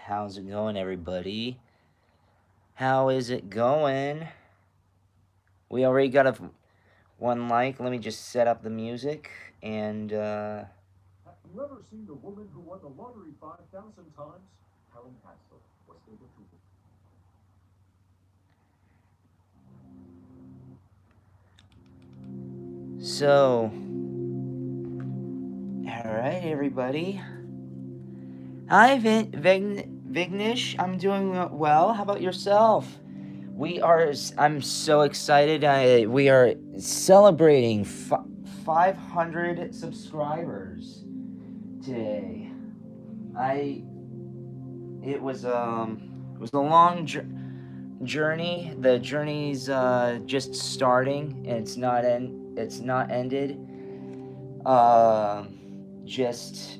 How's it going, everybody? How is it going? We already got one like. Let me just set up the music and Have you ever seen the woman who won the lottery 5,000 times? Helen Hansel was able to. so. All right, everybody. Hi, Vignish. I'm doing well. How about yourself? I'm so excited. We are celebrating 500 subscribers today. I it was a long journey. The journey's just starting, and it's not ended. Just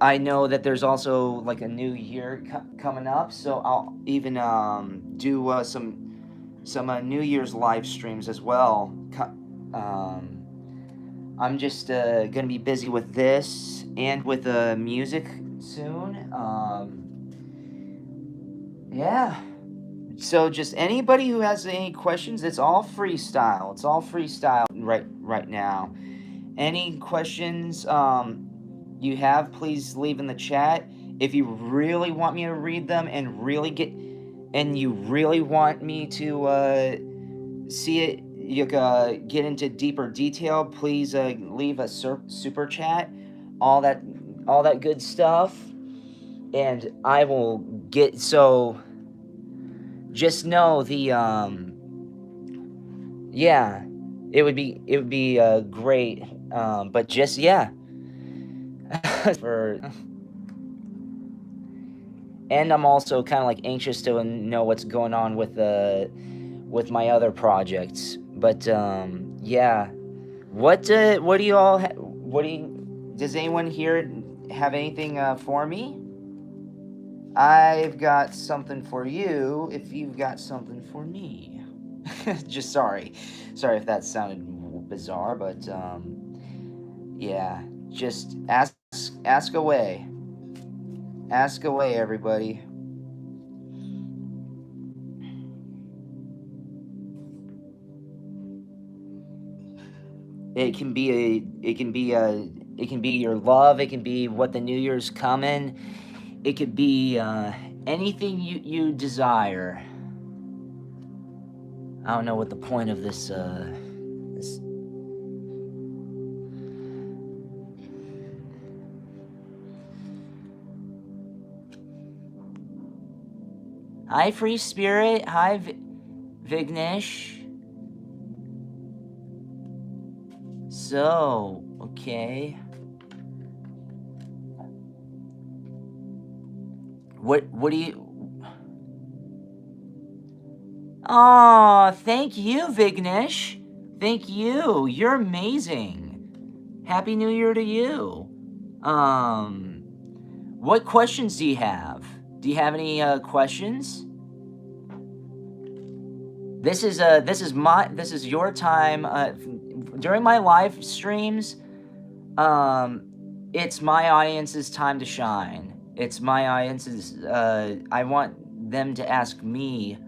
I know that there's also like a new year coming up, so I'll even do some New Year's live streams as well. I'm just gonna be busy with this and with music soon. Yeah. So just anybody who has any questions, it's all freestyle. It's all freestyle right now. Any questions you have, please leave in the chat. If you really want me to read them and you really want me to see it, you get into deeper detail, please leave a super chat, all that all that good stuff, and I will get. So just know the yeah, it would be great, but just yeah. For and I'm also kind of like anxious to know what's going on with my other projects. But yeah, what do you all what do you, does anyone here have anything for me? I've got something for you if you've got something for me. Just sorry if that sounded bizarre, but yeah, just ask away. Ask away, everybody. It can be your love. It can be what the New Year's coming. It could be anything you desire. I don't know what the point of this. Hi, Free Spirit. Hi, Vignesh. So, okay. What do you? Oh, thank you, Vignesh. Thank you. You're amazing. Happy New Year to you. What questions do you have? Do you have any questions? This is your time. During my live streams, it's my audience's time to shine. It's my audience's. I want them to ask me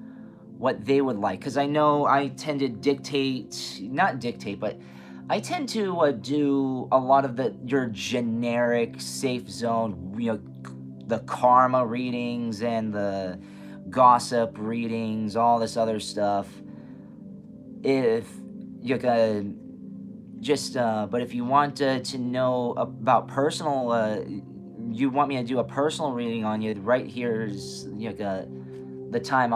what they would like, because I know I tend to not dictate, but I tend to do a lot of your generic safe zone, the karma readings and the gossip readings, all this other stuff. If you just, but if you want to know about personal, you want me to do a personal reading on you, right here's the time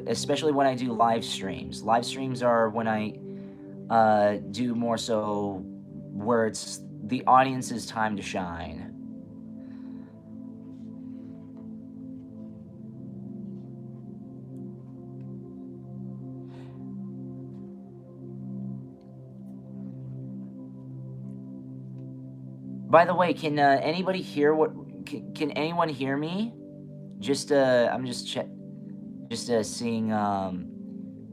especially when I do live streams. Live streams are when I do more so where it's the audience's time to shine. By the way, can anybody hear what? Can anyone hear me? Just I'm just seeing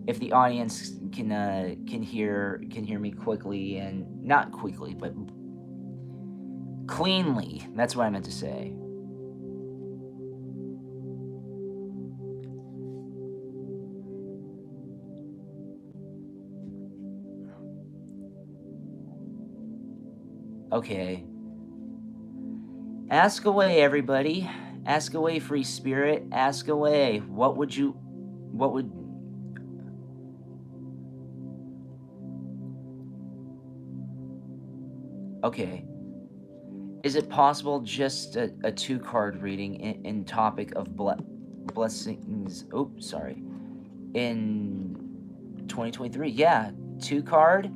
if the audience can hear me quickly, and not quickly, but cleanly. That's what I meant to say. Okay. Ask away, everybody. Ask away, free spirit. Ask away. What would you. What would. Okay. Is it possible just a two-card reading in topic of blessings? Oh, sorry. In 2023. Yeah. Two card.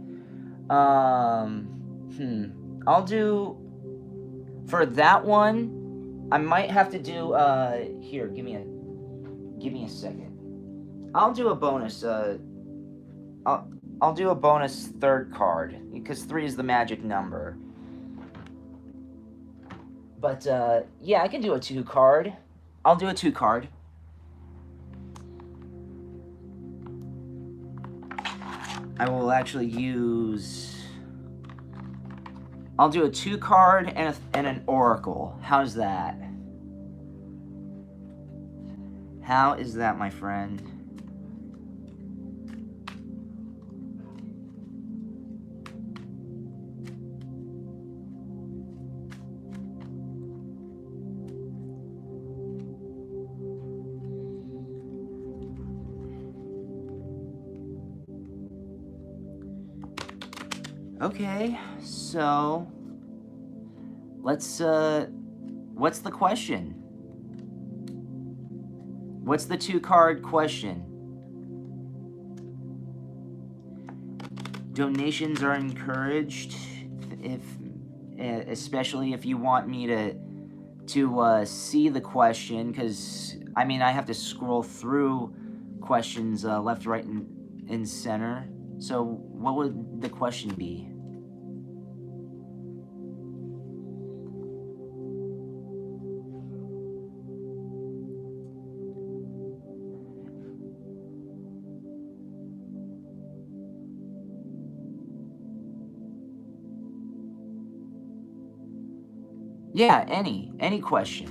I'll do. For that one, I might have to do. Here, give me a second. I'll do a bonus. I'll do a bonus third card because 3 is the magic number. But yeah, I can do a 2 card. I'll do a 2 card. I will actually use. I'll do a 2 card and an oracle. How's that? How is that, my friend? Okay, so let's what's the question? What's the 2 card question? Donations are encouraged if especially if you want me to see the question, cuz I mean I have to scroll through questions left, right and center. So what would the question be? Yeah, any question.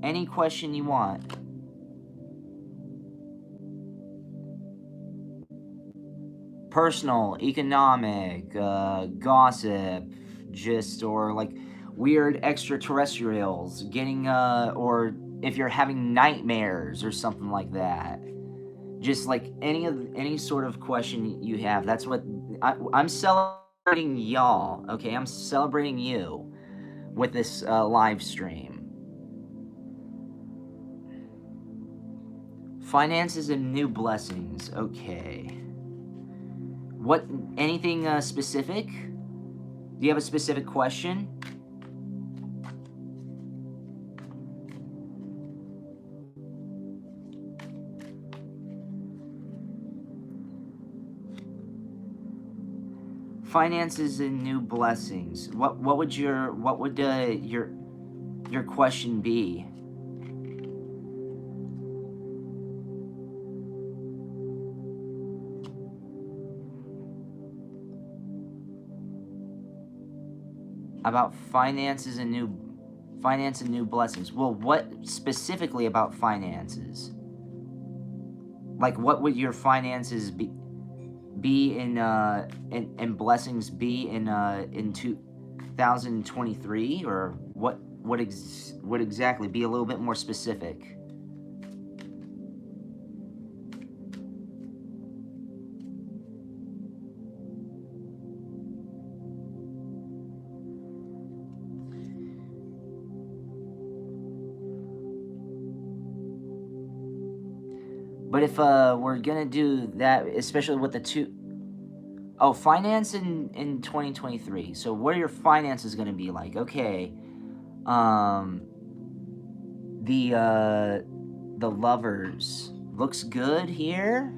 Any question you want. Personal, economic, gossip, just, or like weird extraterrestrials getting, or if you're having nightmares or something like that. Just like any sort of question you have. That's what I'm celebrating y'all. Okay, I'm celebrating you with this live stream. Finances and new blessings. Okay. What? Anything specific? Do you have a specific question? Finances and new blessings. What would your question be? About finances and new blessings. Well, what specifically about finances? Like what would your finances be in and blessings be in 2023, or what exactly? Be a little bit more specific. But if we're gonna do that, especially with the two, oh, finance in 2023. So what are your finances gonna be like? Okay, um, the lovers looks good here,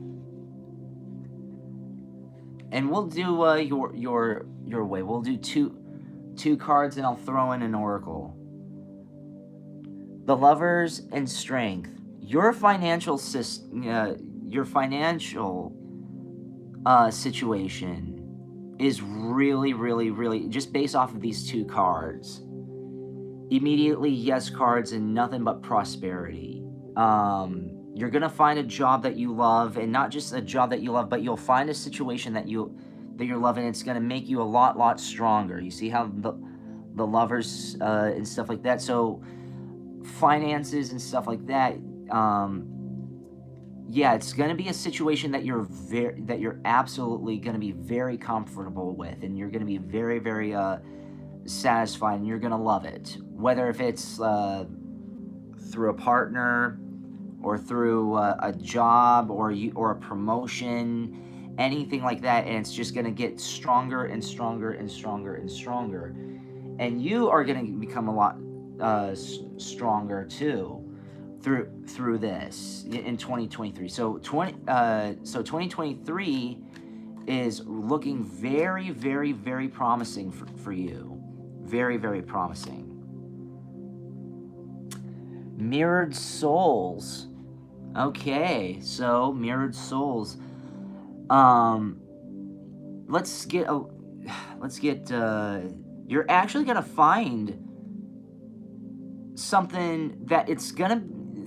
and we'll do your way. We'll do two cards, and I'll throw in an oracle. The lovers and strength. Your financial situation is really, really, really just based off of these 2 cards. Immediately yes cards and nothing but prosperity. You're going to find a job that you love, and not just a job that you love, but you'll find a situation that you're loving. It's going to make you a lot stronger. You see how the lovers and stuff like that. So finances and stuff like that. Yeah, it's going to be a situation that you're absolutely going to be very comfortable with, and you're going to be very satisfied, and you're going to love it. Whether if it's through a partner, or through a job, or a promotion, anything like that, and it's just going to get stronger and stronger and stronger and stronger, and you are going to become a lot stronger too through this in 2023. So 2023 is looking very promising for you. Very promising. Mirrored souls. Okay, so mirrored souls. Let's get you're actually gonna find something that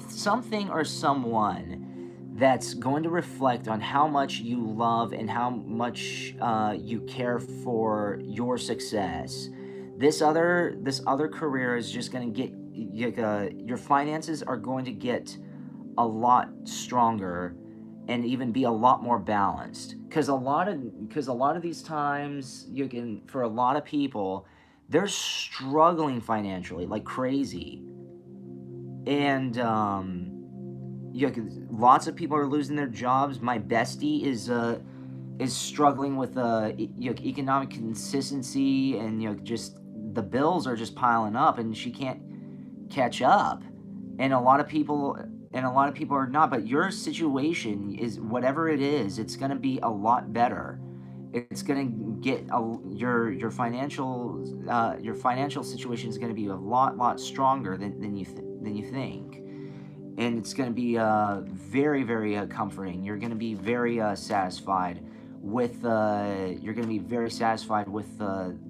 something or someone that's going to reflect on how much you love and how much you care for your success. This other career is just going to get your finances are going to get a lot stronger and even be a lot more balanced, because a lot of these times, for a lot of people, they're struggling financially like crazy, and lots of people are losing their jobs. My bestie is struggling with economic consistency, and just the bills are just piling up, and she can't catch up. And a lot of people are not. But your situation is, whatever it is, it's going to be a lot better. It's going to get your financial situation is going to be a lot stronger than you think, and it's going to be very comforting. You're going to be very satisfied with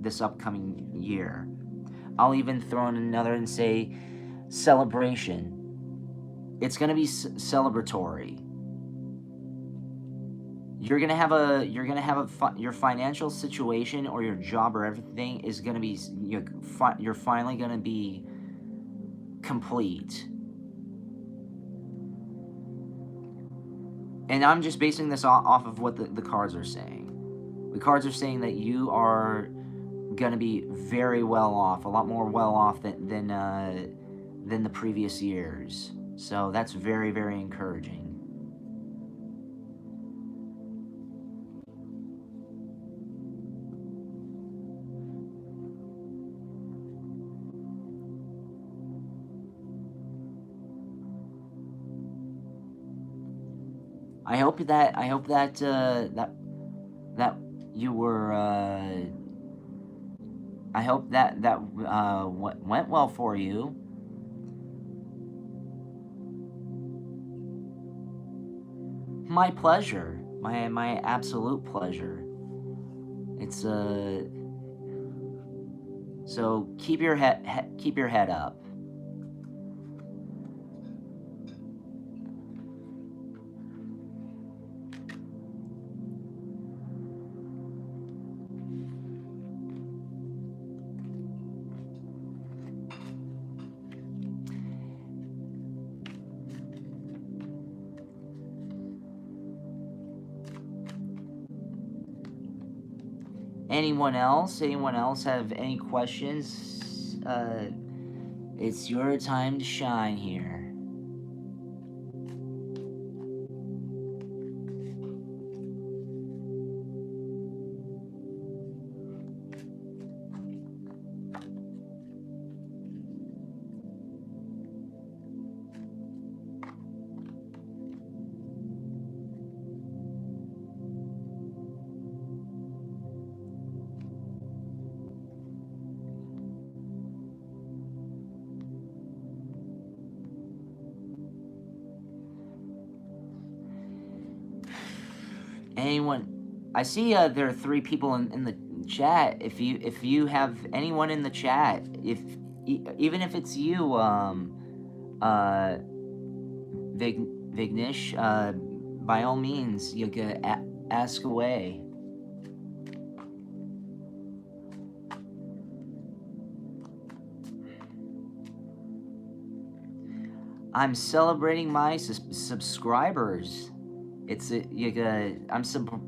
this upcoming year. I'll even throw in another and say celebration. It's going to be celebratory. You're gonna have your financial situation or your job or everything is gonna be, you're finally gonna be complete. And I'm just basing this off of what the cards are saying. The cards are saying that you are gonna be very well off, a lot more well off than the previous years. So that's very encouraging. I hope that you were. I hope that went well for you. My pleasure. My absolute pleasure. It's so keep your head up. Anyone else have any questions? It's your time to shine here. Anyone? I see there are 3 people in the chat. If you have anyone in the chat, even if it's you, Vignesh, by all means, you can ask away. I'm celebrating my subscribers. It's a, you got,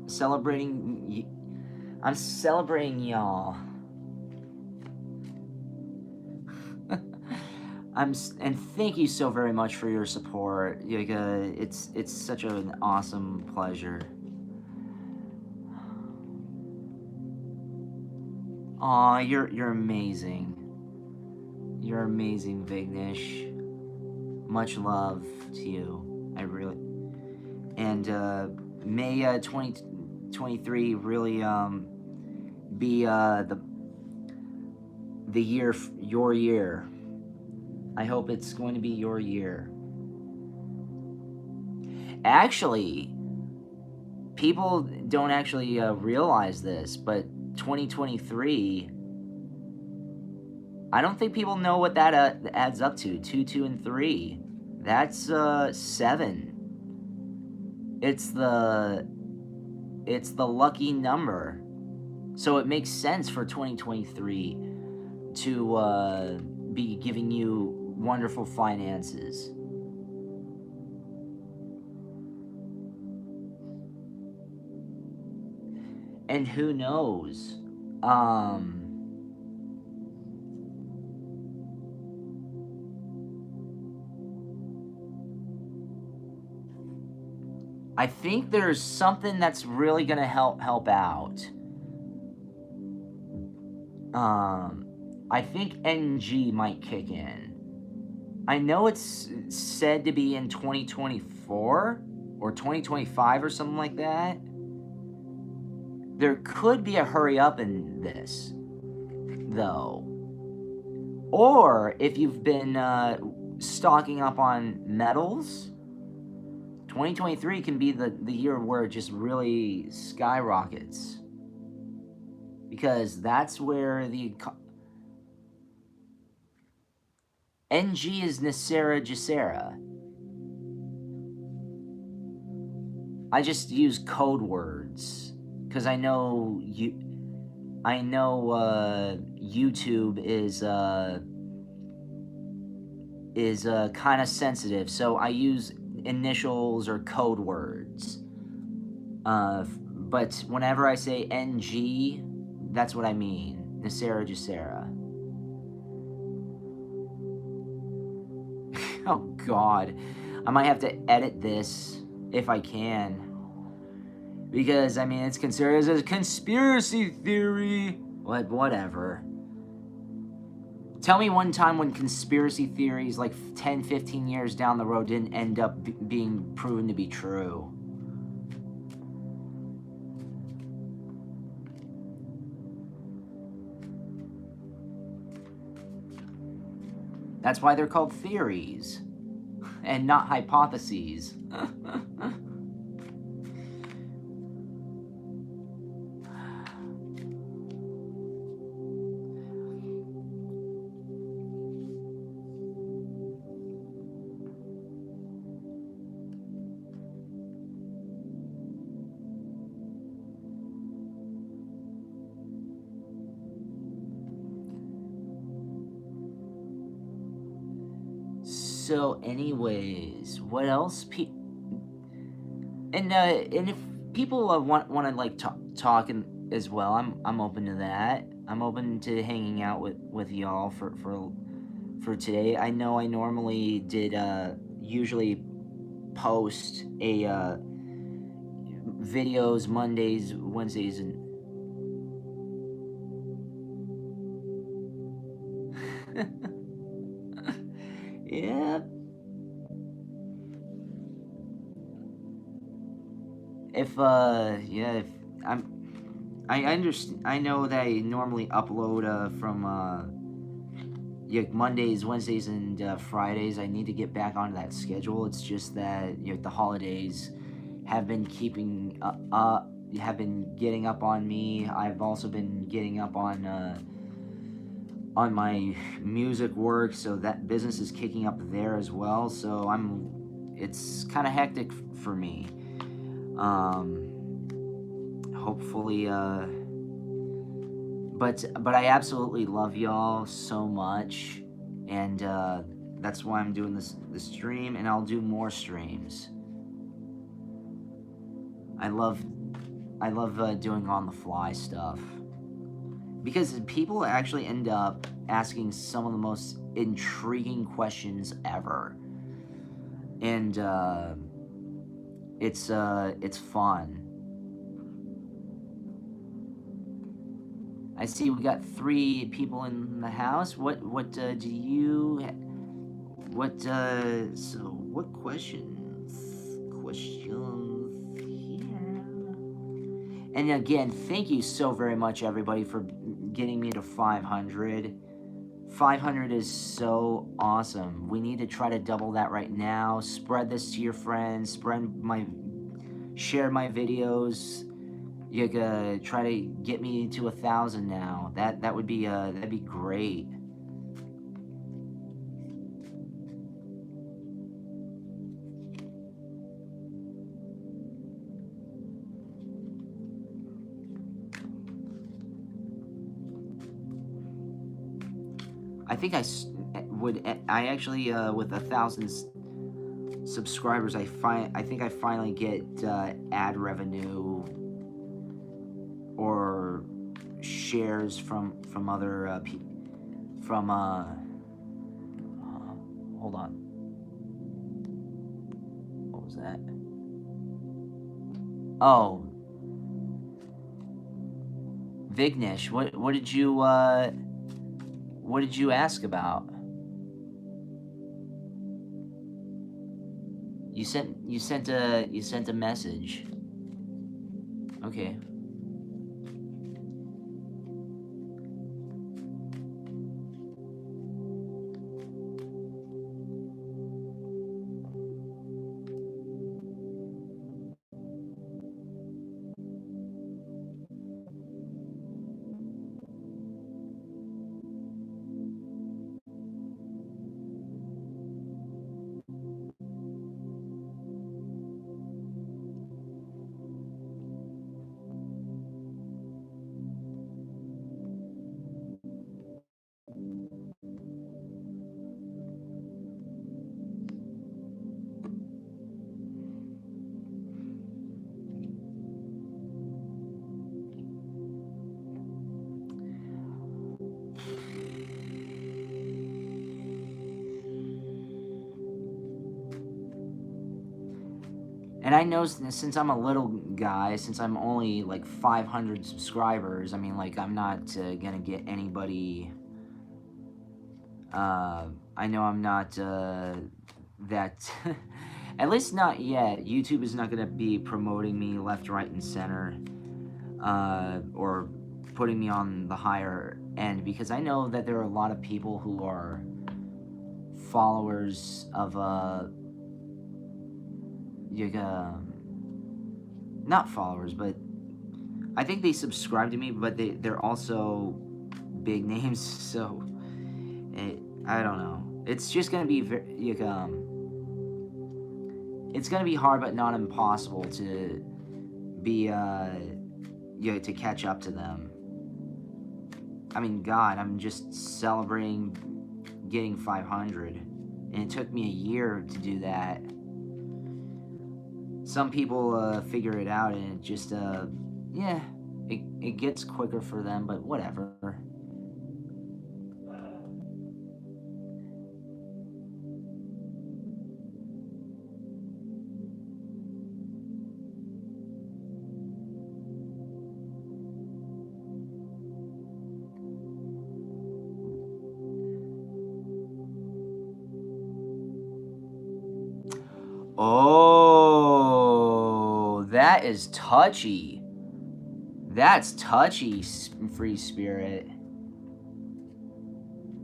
celebrating. I'm celebrating y'all. And thank you so very much for your support. It's such an awesome pleasure. Aw, you're amazing. You're amazing, Vignesh. Much love to you. I really, and may 2023 really be the year, your year. I hope it's going to be your year. Actually, people don't actually realize this, but 2023, I don't think people know what that adds up to. 2, 2, and 3. That's 7. It's the lucky number. So it makes sense for 2023 to be giving you wonderful finances. And who knows? I think there's something that's really gonna help out. I think NG might kick in. I know it's said to be in 2024 or 2025 or something like that. There could be a hurry up in this, though. Or if you've been stocking up on metals, 2023 can be the year where it just really skyrockets. Because that's where the NG is Nasera Jacera. I just use code words because I know YouTube is kind of sensitive, so I use initials or code words. But whenever I say NG, that's what I mean. Nasera Jacera. Oh God, I might have to edit this if I can. Because, I mean, it's considered as a conspiracy theory. Whatever. Tell me one time when conspiracy theories like 10, 15 years down the road didn't end up being proven to be true. That's why they're called theories and not hypotheses. So, anyways, what else? And if people want to like talk as well, I'm open to that. I'm open to hanging out with y'all for today. I know I normally did usually post a videos Mondays, Wednesdays, and yeah. If I understand. I know that I normally upload from Mondays, Wednesdays, and Fridays. I need to get back onto that schedule. It's just that the holidays have been have been getting up on me. I've also been getting up on my music work, so that business is kicking up there as well. So I'm it's kind of hectic for me. Hopefully, but I absolutely love y'all so much, and that's why I'm doing this stream, and I'll do more streams. I love doing on the fly stuff, because people actually end up asking some of the most intriguing questions ever, and it's fun. I see we got 3 people in the house. What do you so what questions here? And again, thank you so very much, everybody, for getting me to 500. 500 is so awesome. We need to try to double that right now. Spread this to your friends. Share my videos. You gotta try to get me to 1,000 now. That would be that'd be great. I think I actually with 1,000 subscribers, I think I finally get ad revenue or shares from other from hold on. What was that? Oh, Vignesh, what did you ask about? You sent a message. Okay. And I know since I'm a little guy, since I'm only like 500 subscribers, I mean, like, I'm not gonna get anybody. I know I'm not that. At least not yet. YouTube is not gonna be promoting me left, right, and center, or putting me on the higher end, because I know that there are a lot of people who are followers of not followers, but I think they subscribe to me, but they're also big names, so I don't know. It's just gonna be it's gonna be hard, but not impossible to be to catch up to them. I mean, God, I'm just celebrating getting 500, and it took me a year to do that. Some people figure it out, and it just yeah, it gets quicker for them, but whatever. Oh, that is touchy. That's touchy, Free Spirit.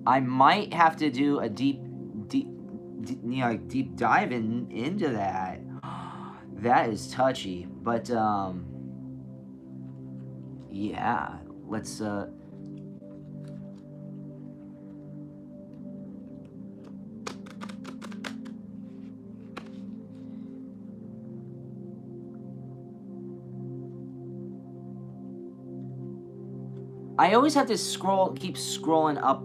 I might have to do a deep dive into that. That is touchy, but yeah, let's I always have to keep scrolling up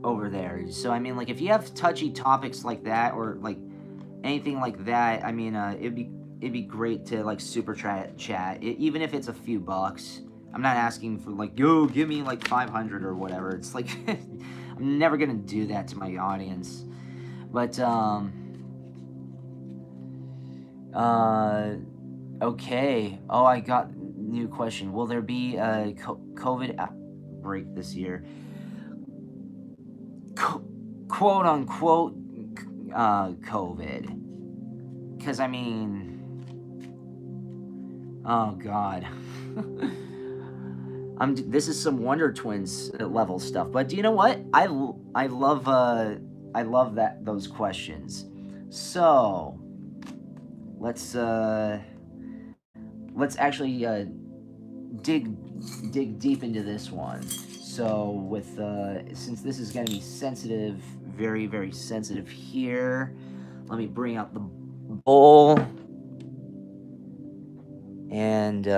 over there. So I mean, like, if you have touchy topics like that, or like anything like that, I mean, it'd be great to like super chat, even if it's a few bucks. I'm not asking for like, yo, give me like 500 or whatever. It's like, I'm never gonna do that to my audience. But okay. Oh, I got new question. Will there be a COVID outbreak this year? Quote unquote COVID. Because I mean, oh god. This is some Wonder Twins level stuff. But do you know what? I love those questions. So let's actually dig deep into this one. So with since this is going to be sensitive, very very sensitive here, let me bring out the bowl and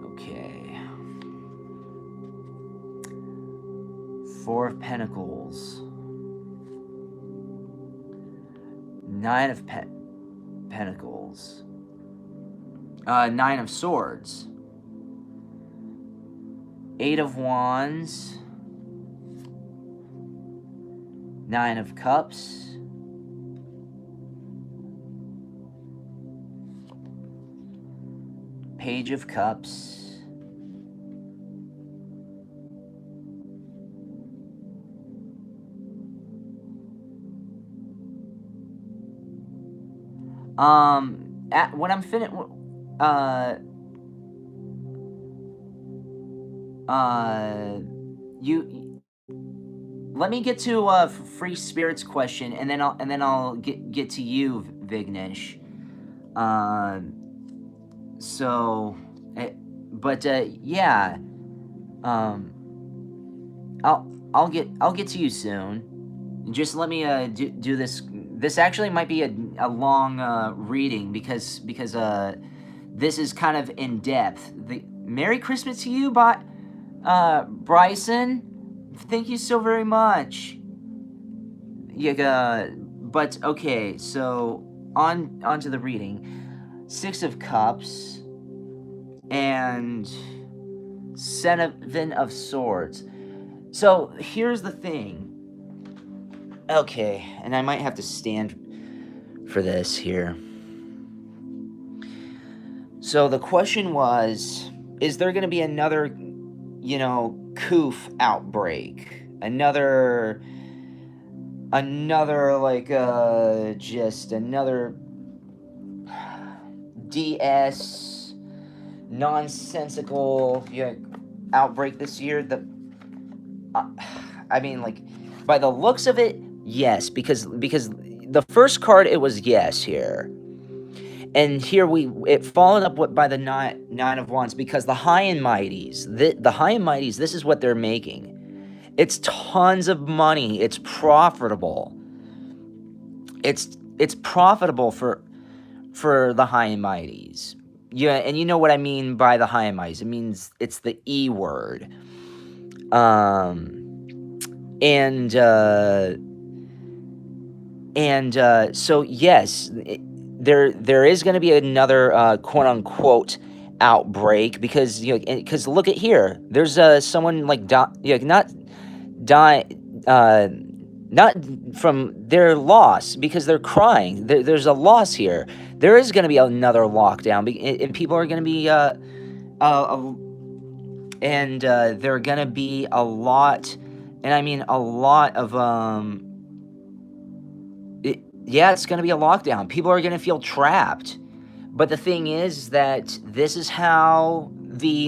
okay. Four of Pentacles. Nine of Pentacles. Nine of Swords. Eight of Wands. Nine of Cups. Page of Cups. When I'm finished, you let me get to free spirits question, and then I'll get to you, Vignesh. So, but yeah, I'll get to you soon. Just let me do this. This actually might be a long reading because this is kind of in depth. Merry Christmas to you, Bryson. Thank you so very much. Yeah, but okay. So on to the reading. Six of Cups and Seven of Swords. So here's the thing. Okay, and I might have to stand for this here. So the question was, is there going to be another, coof outbreak? Another like just another DS nonsensical outbreak this year? I mean, like, by the looks of it, yes, because the first card, it was yes here. And here it followed up by the nine of Wands, because the high and mighties, the high and mighties, this is what they're making. It's tons of money. It's profitable. It's profitable for the high and mighties. Yeah, and you know what I mean by the high and mighties. It means it's the E word. So yes, there is going to be another quote unquote outbreak, because look at here. There's someone like not from their loss, because they're crying. There's a loss here. There is going to be another lockdown, and people are going to be and there are going to be a lot, and I mean a lot of it's going to be a lockdown. People are going to feel trapped. But the thing is that this is how the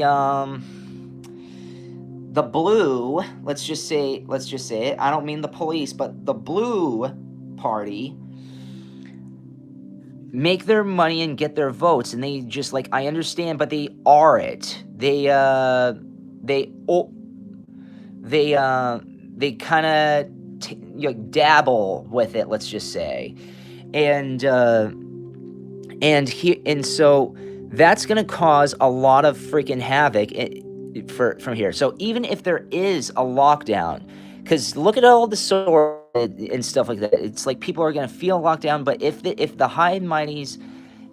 blue, let's just say it. I don't mean the police, but the blue party make their money and get their votes, and they just, like, I understand, but they are it. They kind of dabble with it, let's just say. And so that's going to cause a lot of freaking havoc from here. So even if there is a lockdown, because look at all the sources and stuff like that, it's like people are going to feel locked down. But if the high and mighties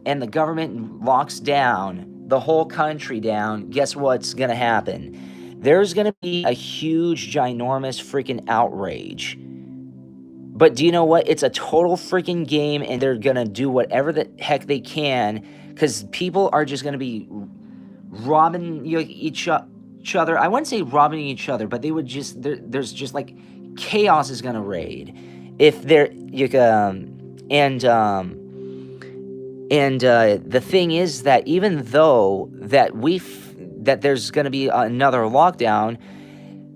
and the government locks down the whole country down, guess what's going to happen? There's going to be a huge, ginormous freaking outrage. But do you know what? It's a total freaking game, and they're going to do whatever the heck they can, because people are just going to be robbing each other. I wouldn't say robbing each other, but they would just, there's just like chaos is going to raid. If they're, the thing is that even though that that there's going to be another lockdown,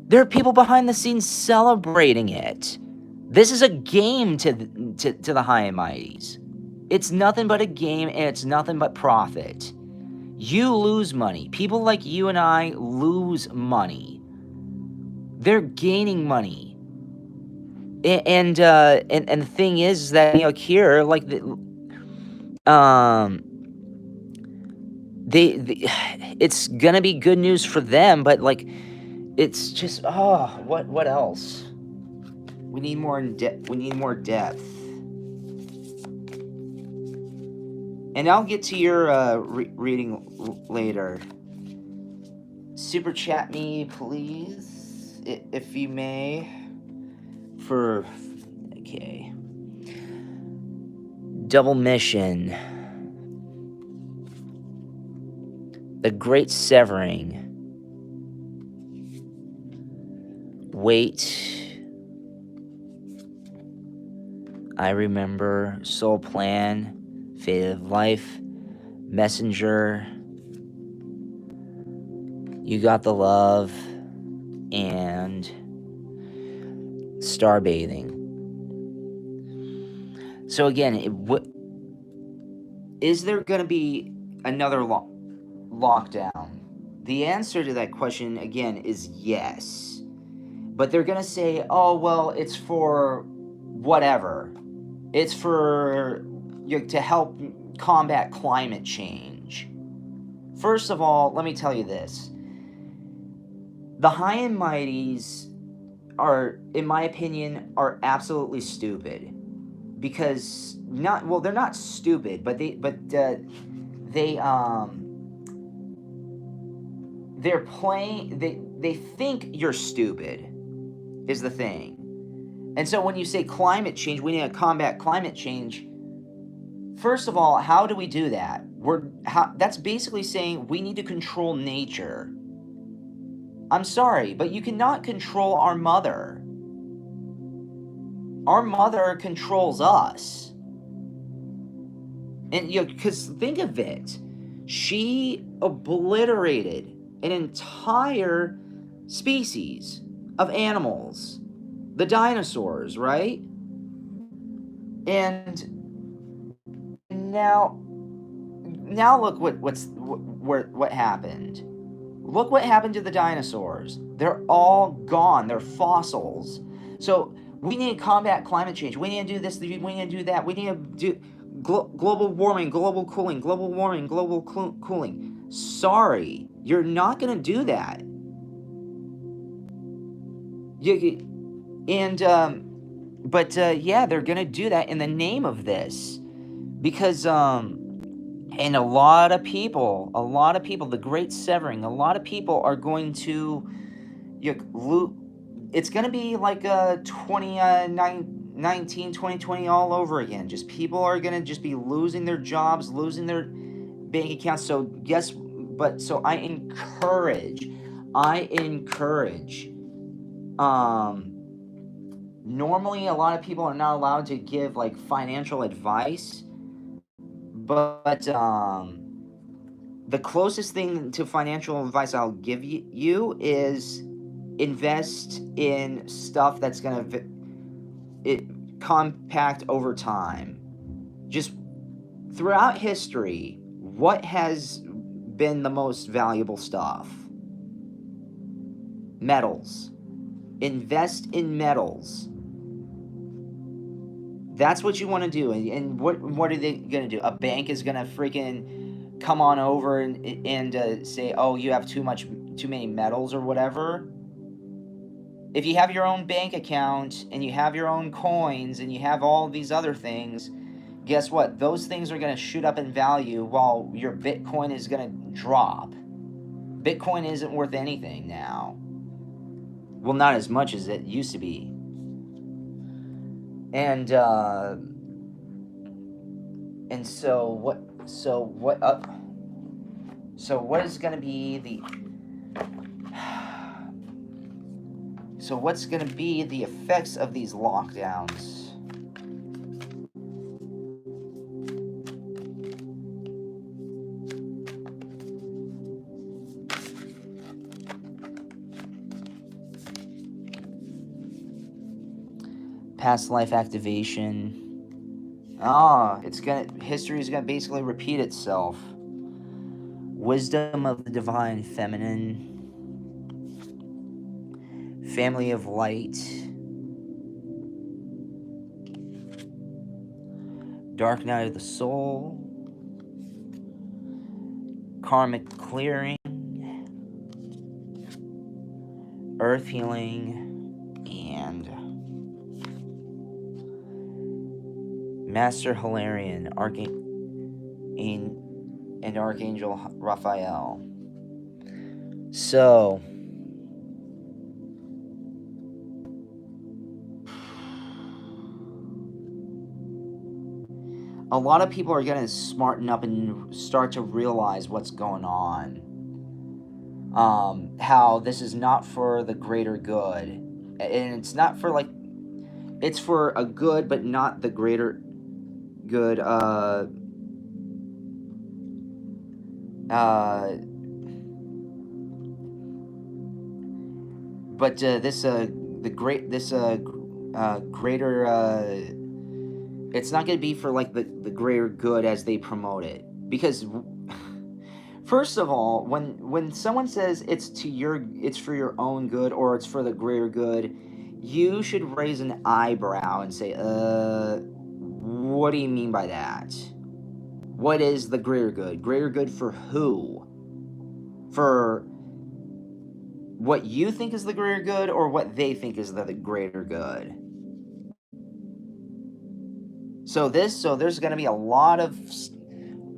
there are people behind the scenes celebrating it. This is a game to the high and mighties. It's nothing but a game, and it's nothing but profit. You lose money. People like you and I lose money. They're gaining money. And the thing is that here, like it's gonna be good news for them, but like it's just what else? We need more we need more depth. And I'll get to your reading later. Super chat me, please, if you may. Okay. Double mission. The Great Severing. Wait. I Remember. Soul Plan. Fate of Life. Messenger. You Got the Love. And Starbathing. So again, is there going to be another lockdown? The answer to that question, again, is yes. But they're going to say, oh, well, it's for whatever. It's for to help combat climate change. First of all, let me tell you this. The high and mighties are, in my opinion, are absolutely stupid. Because they're not stupid, but they're playing, they think you're stupid is the thing. And so when you say climate change, we need to combat climate change. First of all, how do we do that? That's basically saying we need to control nature. I'm sorry, but you cannot control our mother. Our mother controls us. And because think of it, she obliterated an entire species of animals, the dinosaurs, right? And now look what happened. Look what happened to the dinosaurs. They're all gone. They're fossils. So we need to combat climate change. We need to do this. We need to do that. We need to do global warming, global cooling, global warming, global cooling. Sorry, you're not going to do that. Yeah, they're going to do that in the name of this. Because, and a lot of people, the Great Severing, a lot of people are going to, it's going to be like 2019, 2020 all over again. Just people are going to just be losing their jobs, losing their bank accounts. So I encourage, normally a lot of people are not allowed to give like financial advice, but the closest thing to financial advice I'll give you is invest in stuff that's going to compact over time. Just throughout history, what has been the most valuable stuff? Metals. Invest in metals. That's what you want to do. And what are they going to do? A bank is going to freaking come on over and say, oh, you have too many metals or whatever. If you have your own bank account and you have your own coins and you have all these other things, guess what? Those things are going to shoot up in value while your Bitcoin is going to drop. Bitcoin isn't worth anything now. Well, not as much as it used to be. And so what is going to be the what's going to be the effects of these lockdowns? Past life activation. History is gonna basically repeat itself. Wisdom of the divine feminine. Family of light. Dark night of the soul. Karmic clearing. Earth healing. And Master Hilarion, and Archangel Raphael. So, a lot of people are going to smarten up and start to realize what's going on. How this is not for the greater good. And it's not for it's for a good, but not the greater good, but greater, it's not going to be for the greater good as they promote it. Because first of all, when someone says it's for your own good or it's for the greater good, you should raise an eyebrow and say, what do you mean by that? What is the greater good? Greater good for who? For what you think is the greater good or what they think is the greater good? So there's going to be a lot of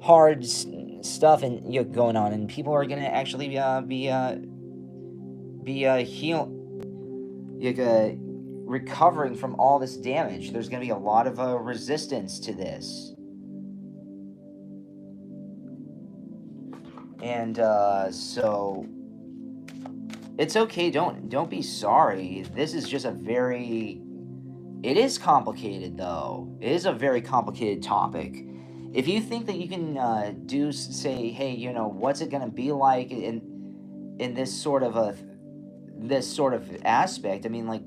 hard stuff going on, and people are going to actually recovering from all this damage. There's going to be a lot of resistance to this. And so it's okay. Don't be sorry. This is just it is complicated, though. It is a very complicated topic. If you think that you can say, hey, what's it gonna be like in this sort of aspect? I mean, I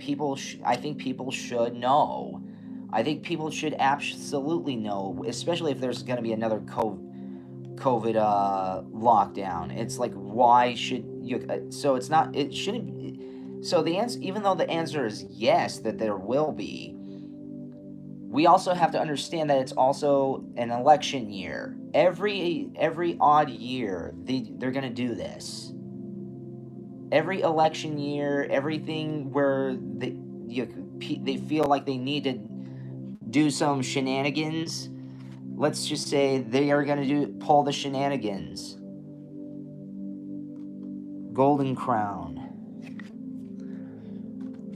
think people should know. I think people should absolutely know, especially if there's gonna be another COVID lockdown. It's like, why should you? So it's not. It shouldn't. So the answer, even though the answer is yes, that there will be, we also have to understand that it's also an election year. Every odd year, they're gonna do this. Every election year, everything where they feel like they need to do some shenanigans. Let's just say they are gonna pull the shenanigans. Golden Crown.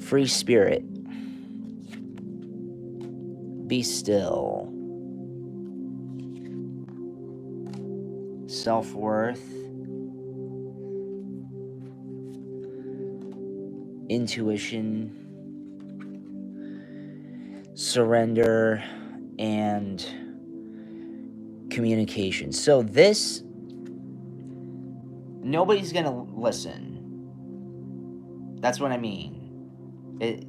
Free spirit. Be still. Self-worth. Intuition. Surrender. And communication. So nobody's gonna listen. That's what I mean.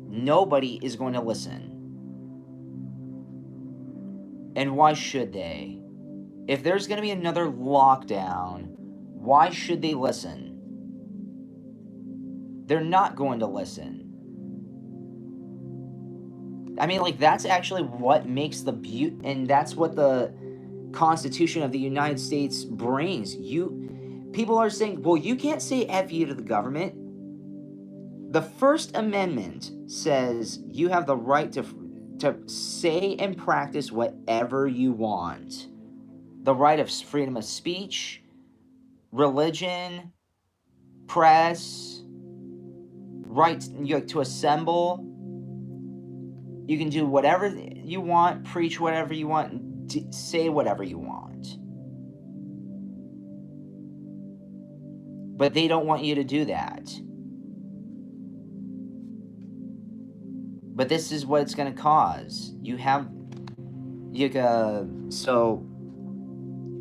Nobody is going to listen. And why should they? If there's going to be another lockdown, why should they listen? They're not going to listen. I mean, like, that's actually what makes the beauty, and that's what the Constitution of the United States brings. People are saying, well, you can't say F you to the government. The First Amendment says you have the right to say and practice whatever you want. The right of freedom of speech, religion, press, right to assemble. You can do whatever you want, preach whatever you want, say whatever you want. But they don't want you to do that. But this is what it's going to cause. So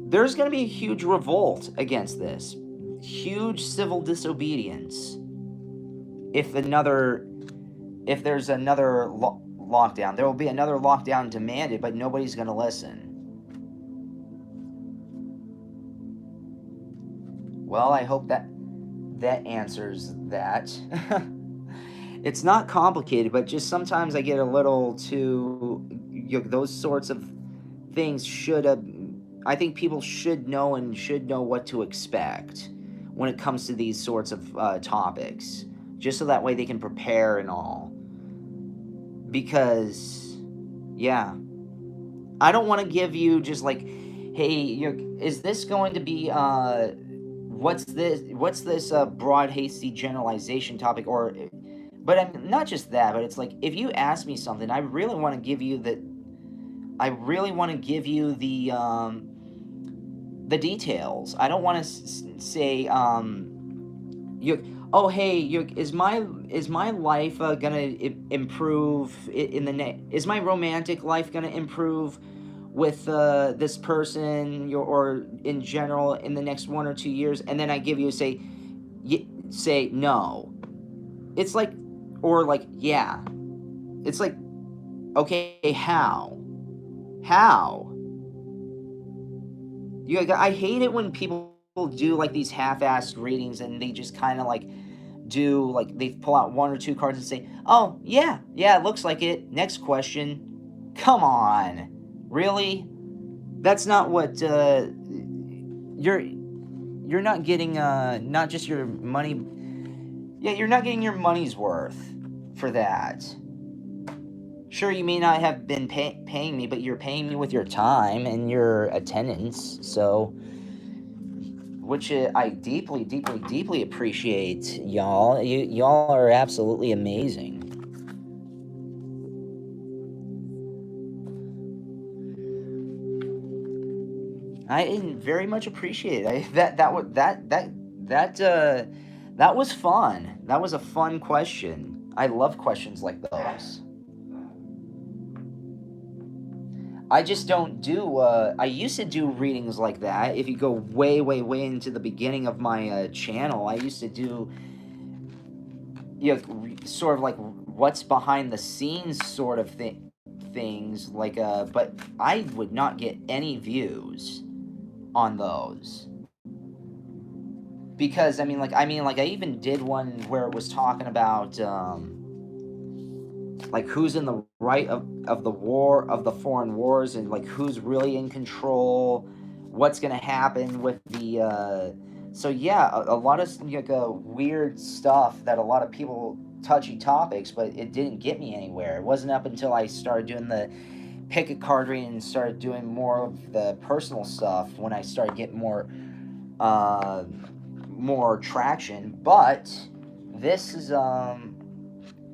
there's going to be a huge revolt against this. Huge civil disobedience. If there's another lockdown, there will be another lockdown demanded, but nobody's going to listen. Well, I hope that answers that. It's not complicated, but just sometimes I get a little too. Those sorts of things I think people should know what to expect when it comes to these sorts of topics, just so that way they can prepare and all. Because, yeah, I don't want to give you just like, hey, is this going to be what's this broad hasty generalization topic, or but I'm not just that, but it's like, if you ask me something, I really want to give you the details. I don't want to say oh, hey, is my life gonna improve in the is my romantic life gonna improve with this person, or in general in the next 1 or 2 years, and then I give you say no. It's like, or like, yeah. It's like, okay, how? I hate it when people do like these half-assed readings, and they just kind of like they pull out 1 or 2 cards and say, oh, yeah, it looks like it. Next question. Come on. Really? That's not what you're not getting not just your money. Yeah, you're not getting your money's worth for that. Sure, you may not have been paying me, but you're paying me with your time and your attendance, so, which I deeply, deeply, deeply appreciate, y'all. Y'all are absolutely amazing. I very much appreciate it. That was fun. That was a fun question. I love questions like those. I just don't do. I used to do readings like that. If you go way, way, way into the beginning of my channel, I used to do, sort of like what's behind the scenes sort of things. Like, but I would not get any views on those, because I even did one where it was talking about like who's in the right of the foreign wars, and like who's really in control, what's gonna happen with the so yeah, a lot of weird stuff that a lot of people, touchy topics, but it didn't get me anywhere. It wasn't up until I started doing the pick a card reading and started doing more of the personal stuff when I started getting more traction. But this is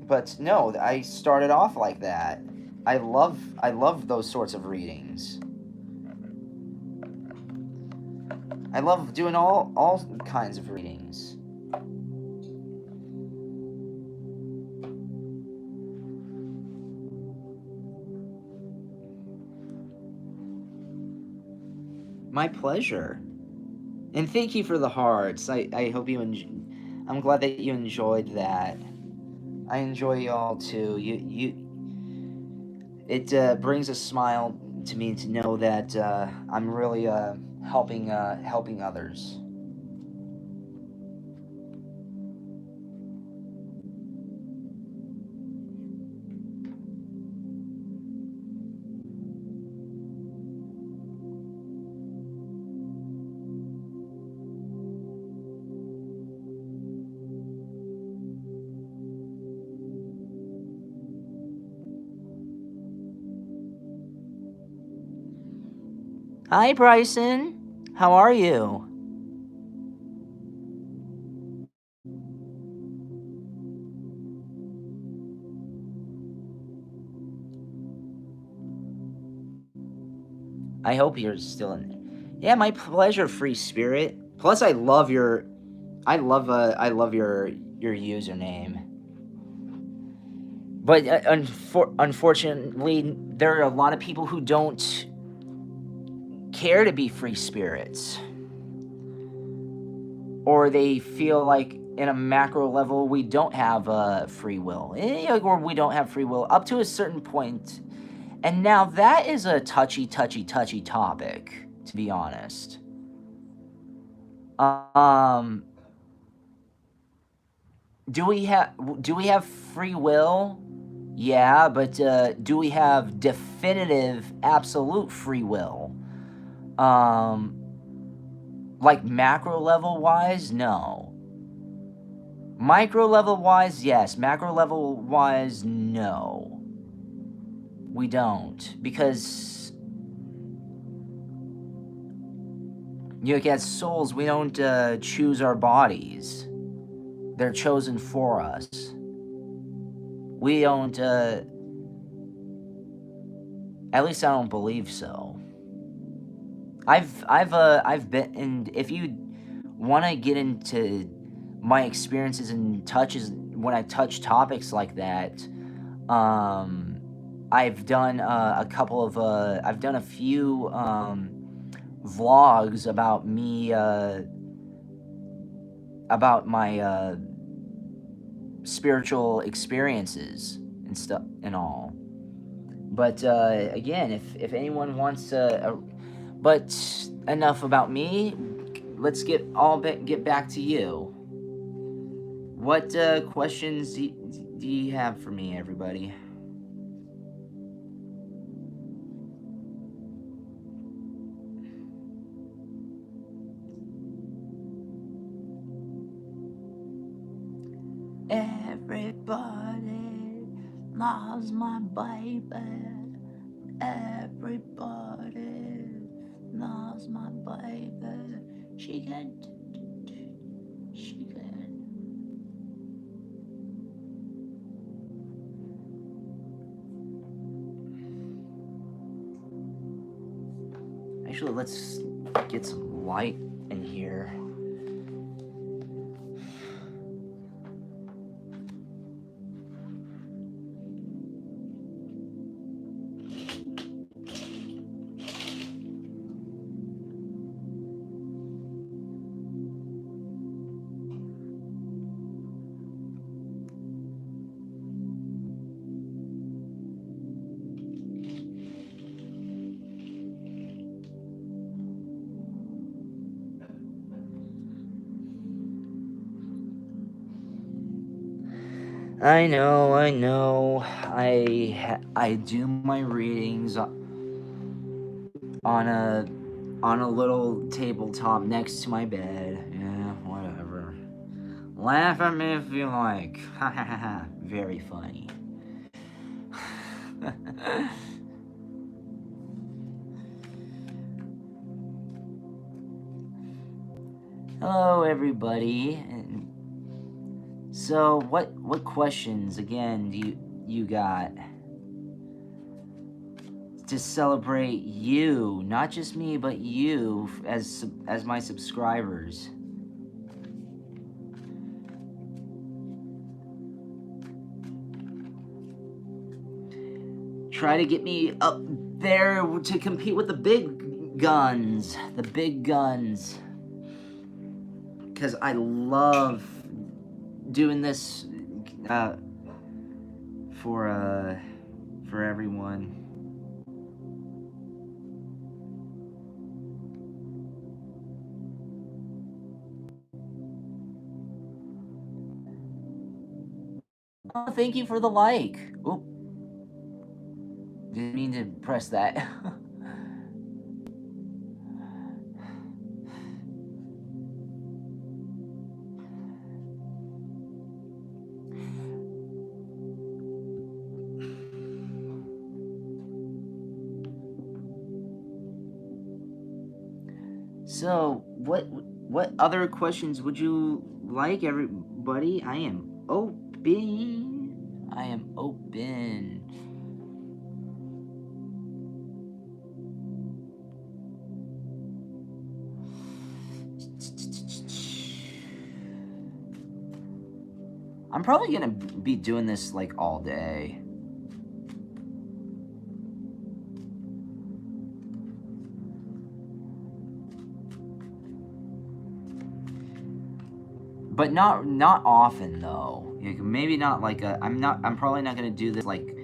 but no, I started off like that. I love those sorts of readings. I love doing all kinds of readings. My pleasure. And thank you for the hearts. I hope you I'm glad that you enjoyed that. I enjoy y'all too. It brings a smile to me to know that I'm really helping others. Hi, Bryson. How are you? I hope you're still in there. Yeah, my pleasure, free spirit. Plus, I love your your username. But unfortunately, there are a lot of people who don't care to be free spirits, or they feel like in a macro level we don't have free will, or we don't have free will up to a certain point. And now that is a touchy topic, to be honest. Um, do we have free will? Yeah, but do we have definitive, absolute free will? Um, like macro level wise, no. Micro level wise, yes. Macro level wise, no. We don't, because as souls, we don't choose our bodies. They're chosen for us. We don't. At least I don't believe so. I've been, and if you want to get into my experiences and touches when I touch topics like that, I've done I've done a few vlogs about me, about my spiritual experiences and stuff and all. But again, if anyone wants but enough about me. Let's get back to you. What questions do you have for me, everybody? Everybody loves my baby. Everybody loves my baby. She can. She can. Actually, let's get some light in here. I know. I do my readings on a little tabletop next to my bed. Yeah, whatever. Laugh at me if you like. Ha ha ha ha. Very funny. Hello, everybody. So, what questions again do you got to celebrate you, not just me, but you as my subscribers? Try to get me up there to compete with the big guns, because I love doing this uh, for everyone. Oh, thank you for the like. Oop, didn't mean to press that. So, what other questions would you like, everybody? I am open. I am open. I'm probably gonna be doing this like all day. But not often though. Like, maybe not like I'm probably not gonna do this like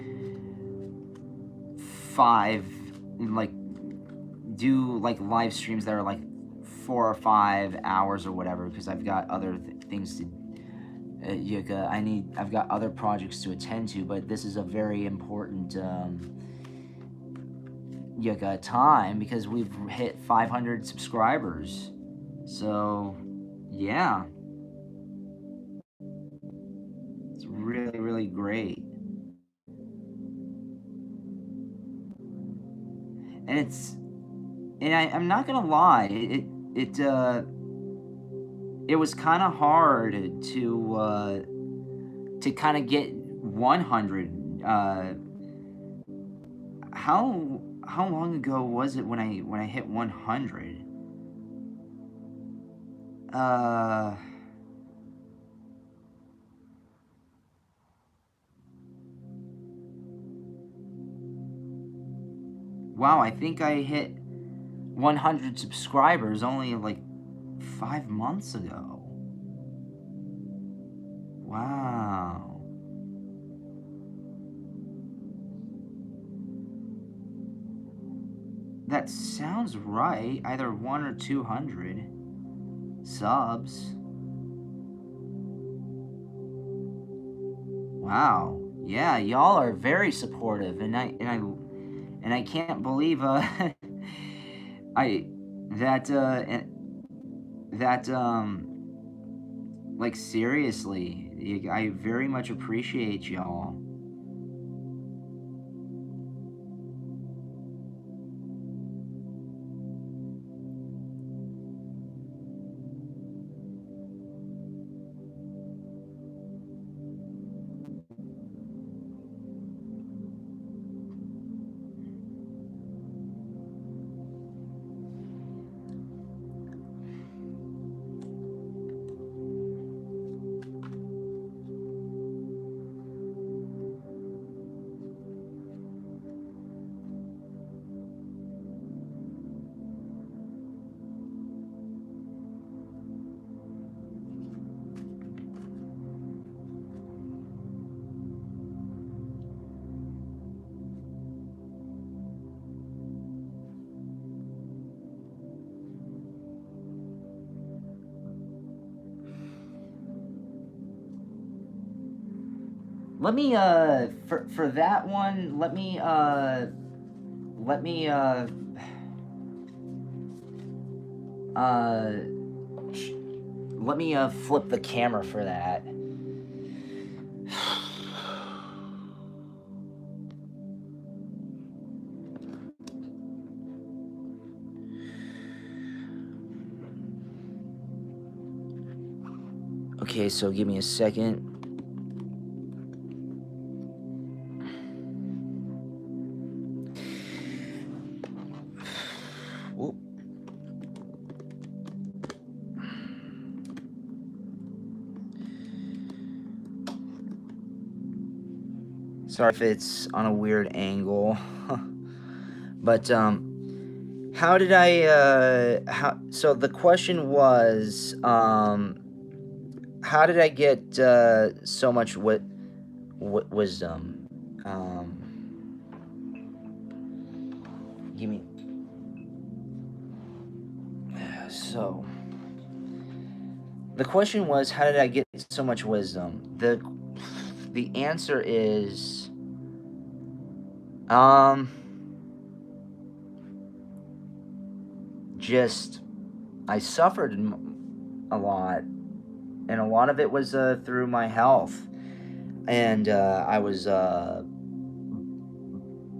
do like live streams that are like 4 or 5 hours or whatever, because I've got other things to I've got other projects to attend to. But this is a very important time, because we've hit 500 subscribers. So yeah, it's really, really great. And I'm not gonna lie, it was kind of hard to kind of get 100. How long ago was it when I hit 100? Wow, I think I hit 100 subscribers only like 5 months ago. Wow. That sounds right. Either 1 or 200 subs. Wow. Yeah, y'all are very supportive, and I can't believe I that like, seriously, I very much appreciate y'all. Let me for that one, let me flip the camera for that. Okay, so give me a second. Whoop. Sorry if it's on a weird angle. But how did I so the question was how did I get so much wisdom? Give me. So the question was, how did I get so much wisdom? The answer is just I suffered a lot, and a lot of it was through my health, and I was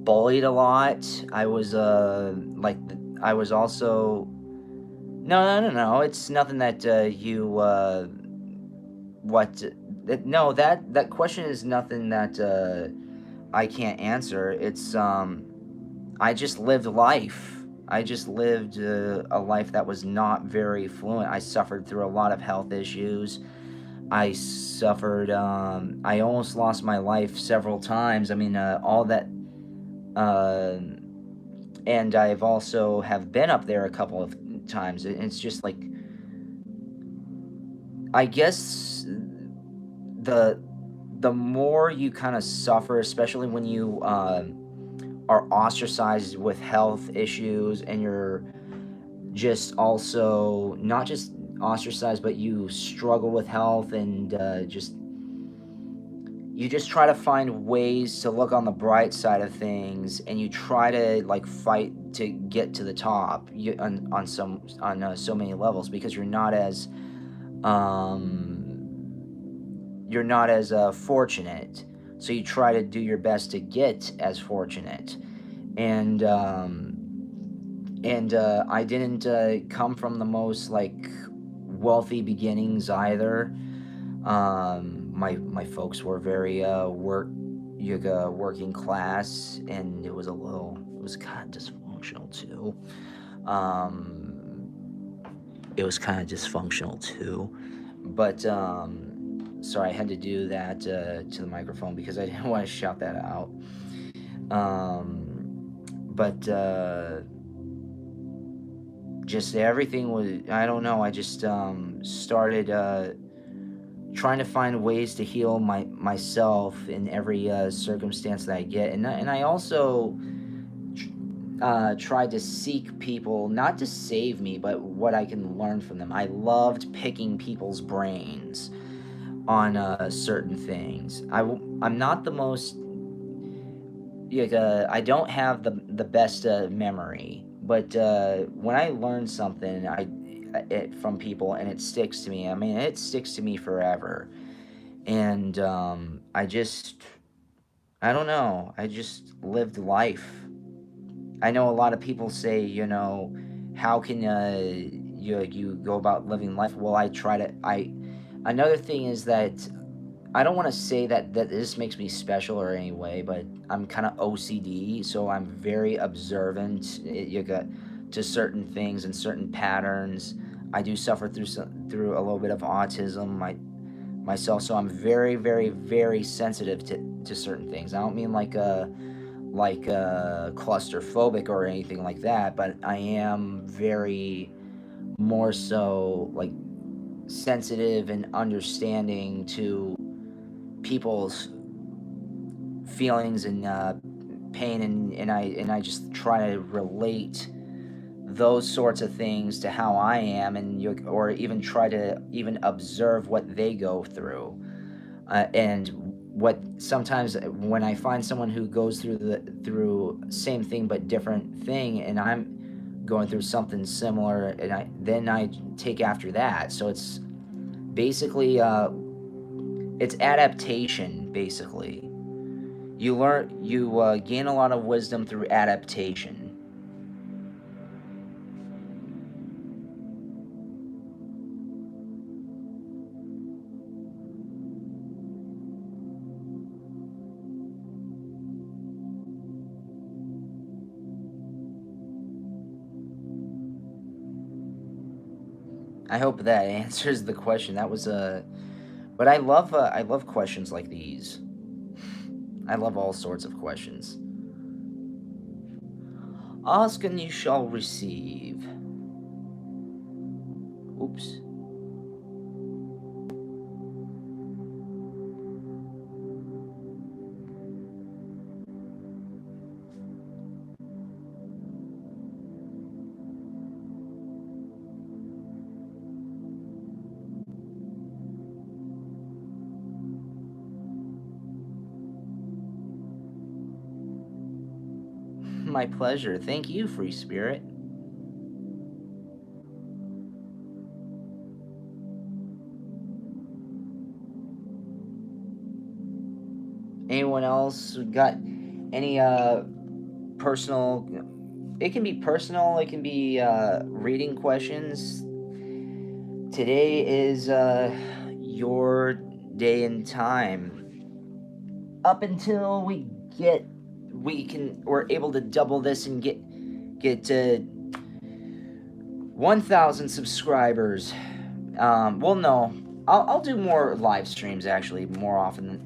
bullied a lot. I was I was also No. It's nothing that what? No, that question is nothing that I can't answer. It's I just lived life. I just lived a life that was not very fluent. I suffered through a lot of health issues. I suffered. I almost lost my life several times. I mean, all that. Uh, and I've also have been up there a couple of times. It's just like, I guess the more you kind of suffer, especially when you are ostracized with health issues, and you're just also not just ostracized, but you struggle with health, and just you just try to find ways to look on the bright side of things, and you try to like fight to get to the top, on so many levels, because you're not as fortunate, so you try to do your best to get as fortunate. And I didn't come from the most like wealthy beginnings either. My folks were very working class, and it was kind of dysfunctional too. It was kind of dysfunctional too, but sorry, I had to do that to the microphone because I didn't want to shout that out. But just everything was, I don't know. I just started trying to find ways to heal myself in every circumstance that I get, and I also tried to seek people, not to save me, but what I can learn from them. I loved picking people's brains on certain things. I'm not the most, like, I don't have the best memory, but when I learn something, from people, and it sticks to me. I mean, it sticks to me forever. And I don't know. I just lived life. I know a lot of people say, how can you go about living life? Well, I try to. I Another thing is that I don't want to say that this makes me special or any way, but I'm kind of OCD, so I'm very observant. You got to certain things and certain patterns. I do suffer through a little bit of autism myself, so I'm very, very, very sensitive to certain things. I don't mean like claustrophobic or anything like that, but I am very more so like sensitive and understanding to people's feelings and pain, and I just try to relate those sorts of things to how I am, or even try to even observe what they go through, and what sometimes when I find someone who goes through same thing but different thing, and I'm going through something similar, and I take after that. So it's basically it's adaptation. Basically, you gain a lot of wisdom through adaptation. I hope that answers the question. That was but I love questions like these. I love all sorts of questions. Ask and you shall receive. Oops. My pleasure. Thank you, Free Spirit. Anyone else got any personal it can be personal, it can be reading questions. Today is your day and time. Up until we're able to double this and get to 1,000 subscribers. Well, no, I'll do more live streams actually more often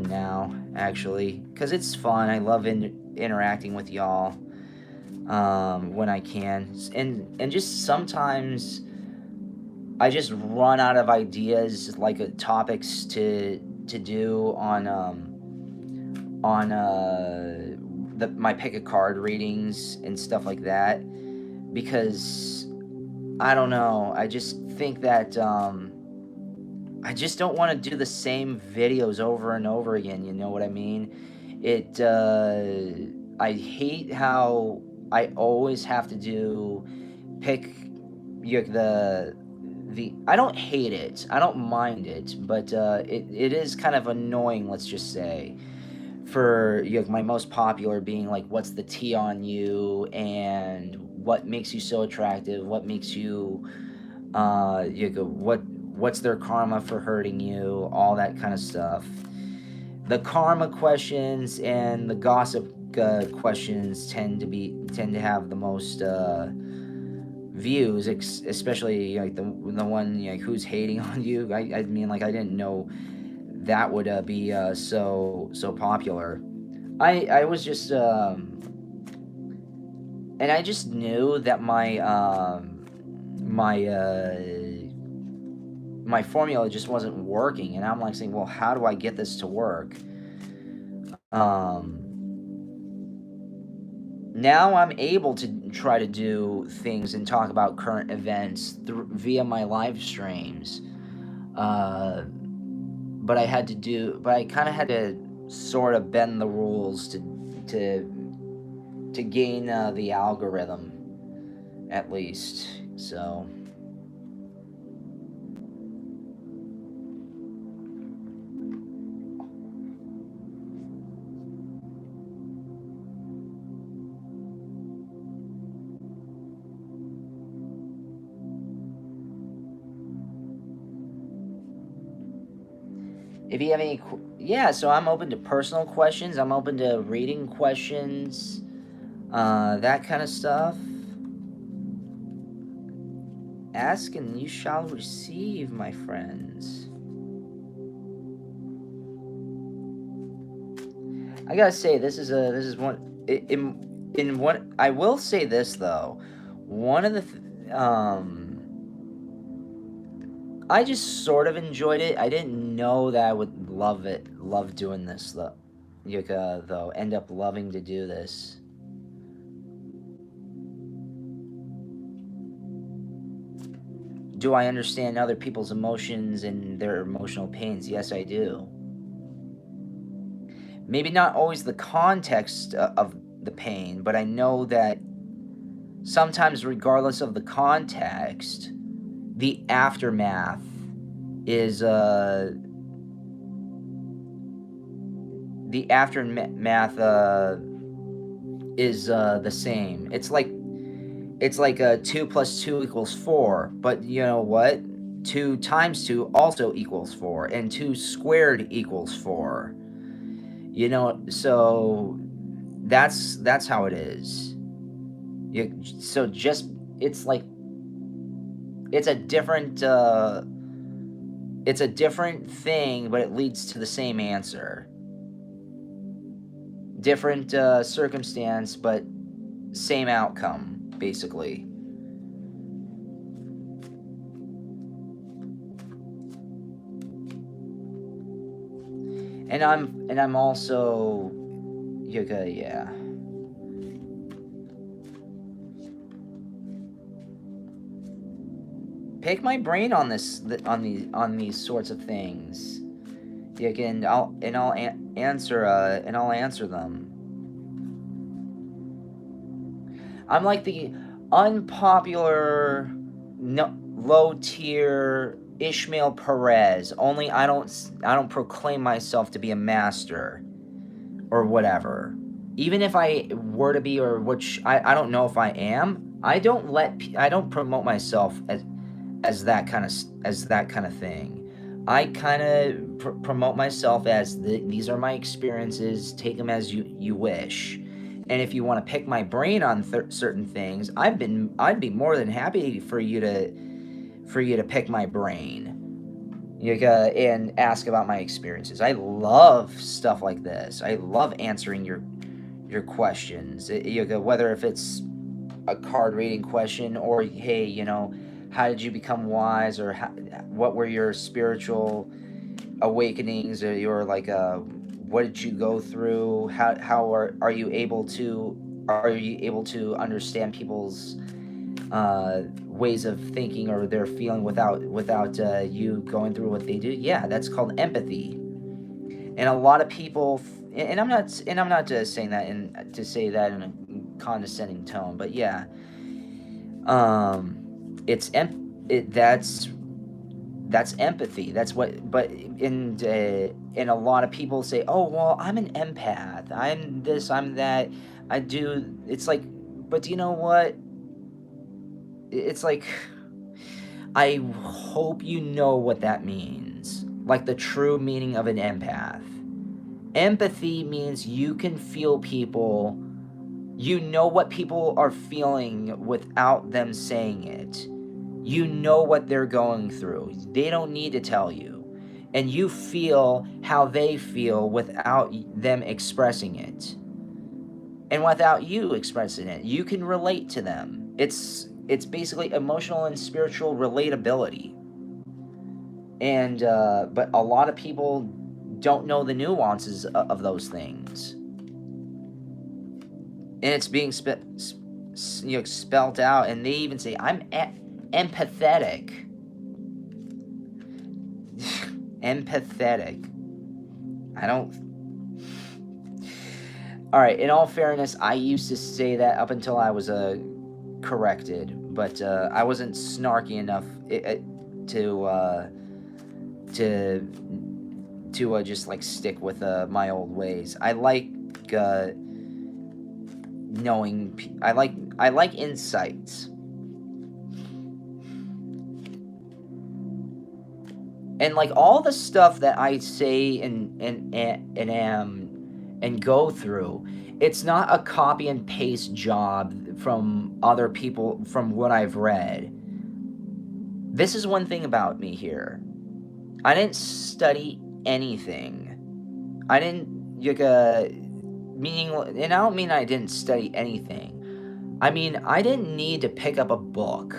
now actually, because it's fun. I love interacting with y'all when I can, and just sometimes I just run out of ideas, like topics to do on my pick a card readings and stuff like that, because I don't know. I just think that I just don't want to do the same videos over and over again. You know what I mean? I hate how I always have to pick the. I don't hate it. I don't mind it, but it is kind of annoying. Let's just say for my most popular being like, what's the tea on you, and what makes you so attractive, what makes you what's their karma for hurting you, all that kind of stuff. The karma questions and the gossip questions tend to have the most views, especially like the one like who's hating on you. I mean, like, I didn't know that would be so popular. I was just and I just knew that my my formula just wasn't working, and I'm like saying, well, how do I get this to work? Now I'm able to try to do things and talk about current events via my live streams. But I kind of had to sort of bend the rules to gain the algorithm, at least. So. If you have any, yeah, so I'm open to personal questions. I'm open to reading questions, that kind of stuff. Ask and you shall receive, my friends. I gotta say, this is one in one. I will say this though, one of the. I just sort of enjoyed it. I didn't know that I would love doing this though. Though, end up loving to do this. Do I understand other people's emotions and their emotional pains? Yes, I do. Maybe not always the context of the pain, but I know that sometimes, regardless of the context, the aftermath is the same. It's like 2 plus 2 equals 4, but you know what? 2 times 2 also equals 4, and 2 squared equals 4. So that's how it is. So just it's like it's a different thing, but it leads to the same answer. Different circumstance, but same outcome, basically. And I'm also yeah. Pick my brain on these sorts of things. I'll answer them. I'm like the unpopular, low tier Ishmael Perez. Only I don't proclaim myself to be a master or whatever. even if I were to be, or which I don't know if I am, I don't promote myself as that kind of thing. I kind of promote myself as these are my experiences. Take them as you wish. And if you want to pick my brain on certain things, I'd be more than happy for you to pick my brain. And ask about my experiences. I love stuff like this. I love answering your questions. Whether if it's a card reading question, or hey, how did you become wise, or what were your spiritual awakenings, or your what did you go through? How are you able to understand people's ways of thinking or their feeling without you going through what they do? Yeah, that's called empathy. And a lot of people, and I'm not just saying that to say that in a condescending tone, but yeah, it's that's empathy. That's what. But in a lot of people say, oh well, I'm an empath. I'm this. I'm that. I do. It's like, but do you know what? It's like, I hope you know what that means. Like the true meaning of an empath. Empathy means you can feel people. You know what people are feeling without them saying it. You know what they're going through. They don't need to tell you. And you feel how they feel without them expressing it. And without you expressing it, you can relate to them. It's basically emotional and spiritual relatability. And but a lot of people don't know the nuances of those things. And it's being spelt out, and they even say I'm empathetic. Empathetic. I don't. All right. In all fairness, I used to say that up until I was corrected, but I wasn't snarky enough to to just like stick with my old ways. I like knowing. I like insights. And like all the stuff that I say and am and go through, it's not a copy and paste job from other people from what I've read. This is one thing about me here. I didn't study anything. I didn't meaning, and I don't mean I didn't study anything. I mean I didn't need to pick up a book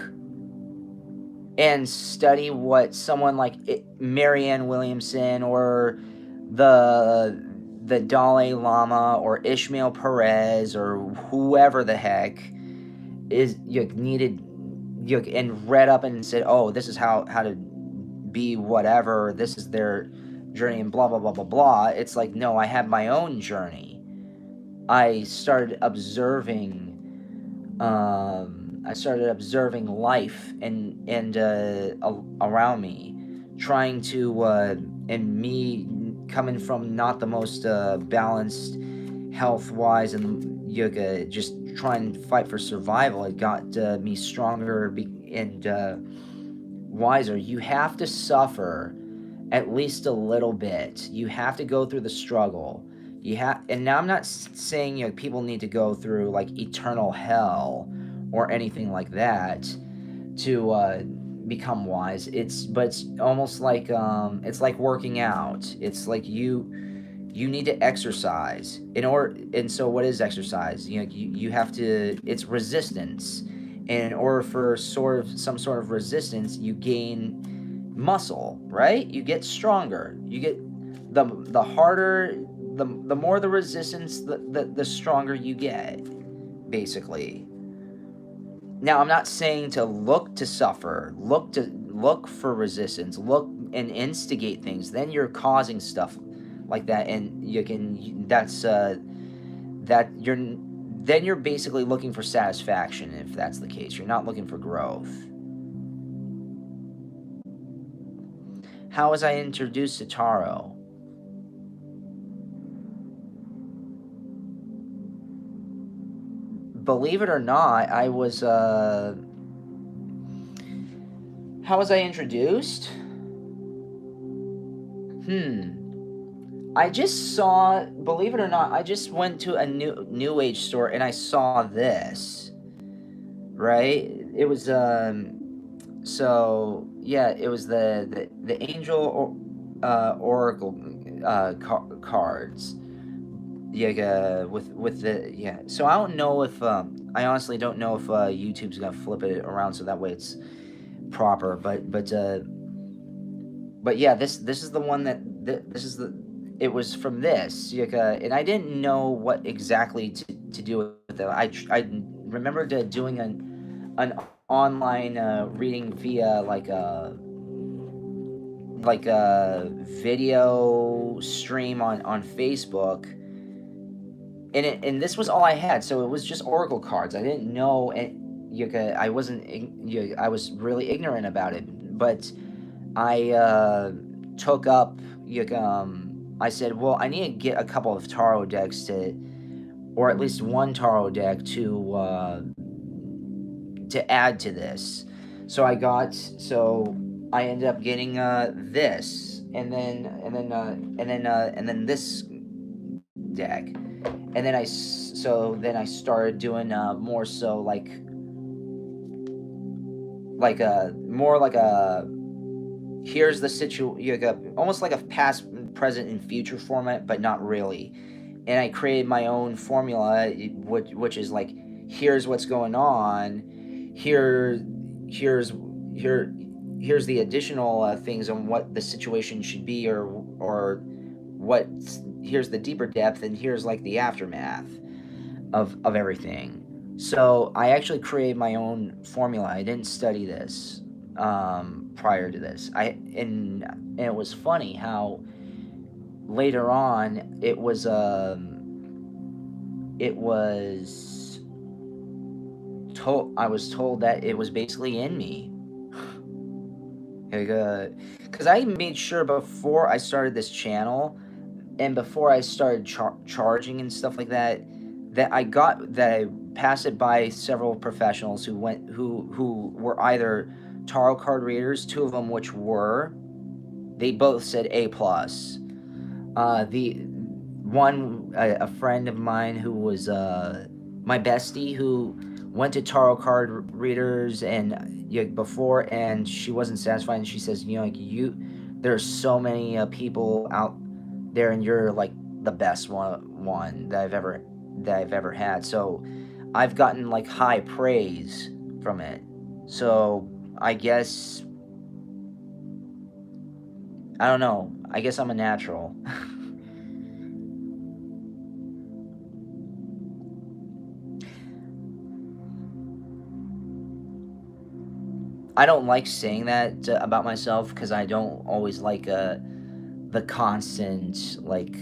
and study what someone like Marianne Williamson or the Dalai Lama or Ishmael Perez or whoever the heck is needed and read up and said, oh, this is how to be whatever, this is their journey and blah blah blah blah blah. It's like, no, I had my own journey. I started observing life and around me, trying to and me coming from not the most balanced health wise and yoga, just trying to fight for survival. It got me stronger and wiser. You have to suffer at least a little bit. You have to go through the struggle. And now I'm not saying people need to go through like eternal hell or anything like that to become wise. It's almost like it's like working out. It's like you need to exercise and so what is exercise? You have to, it's resistance. And in order for some sort of resistance, you gain muscle, right? You get stronger. You get the harder, the more the resistance, the stronger you get, basically. Now, I'm not saying to look to suffer, look for resistance, look and instigate things. Then you're causing stuff like that, and that you're then you're basically looking for satisfaction. If that's the case, you're not looking for growth. How was I introduced to Taro? believe it or not, I was how was I introduced? I just saw, believe it or not, I just went to a new age store and I saw this, right? It was so yeah, it was the angel oracle cards. Yeah, with the yeah. So I don't know if I honestly don't know if YouTube's gonna flip it around so that way it's proper. But yeah, this is the one that this is the it was from this and I didn't know what exactly to do with it. I remember doing an online reading via like a video stream on Facebook, and this was all I had. So it was just oracle cards. I didn't know it. I wasn't. I was really ignorant about it, but I took up. I said, well, I need to get a couple of tarot decks to, or at least one tarot deck to add to this. So I ended up getting this, and then this deck, and then I started doing more so like a more like a here's the situation, almost like a past, present, and future format, but not really. And I created my own formula, which is like, here's what's going on, here's here here's the additional things on what the situation should be, or what here's the deeper depth, and here's like the aftermath of everything. So I actually created my own formula. I didn't study this prior to this. And it was funny how later on it was told I was told that it was basically in me. Because I made sure before I started this channel and before I started charging and stuff like that, that I passed it by several professionals who were either tarot card readers, two of them which were, they both said A+. The one a friend of mine who was my bestie, who went to tarot card readers and before, and she wasn't satisfied, and she says, there's so many people out there, and you're like the best one that I've ever had. So I've gotten like high praise from it. So I guess, I don't know. I guess I'm a natural. I don't like saying that about myself because I don't always like the constant like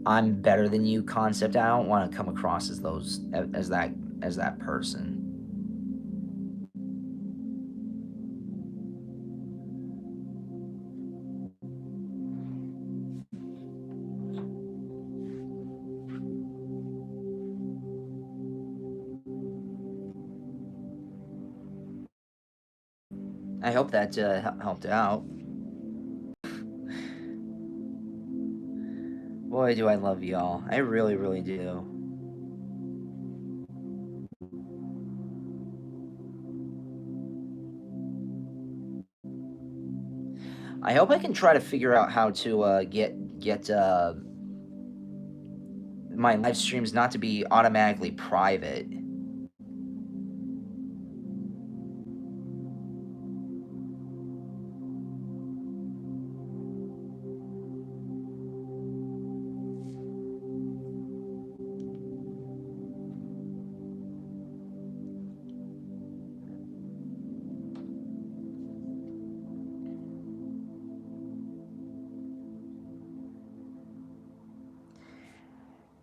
I'm better than you concept. I don't want to come across as that person. I hope that helped out. Boy, do I love y'all. I really, really do. I hope I can try to figure out how to get my live streams not to be automatically private.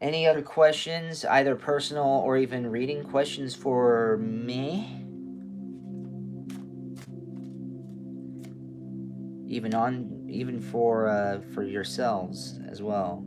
Any other questions, either personal or even reading questions for me? Even for yourselves as well.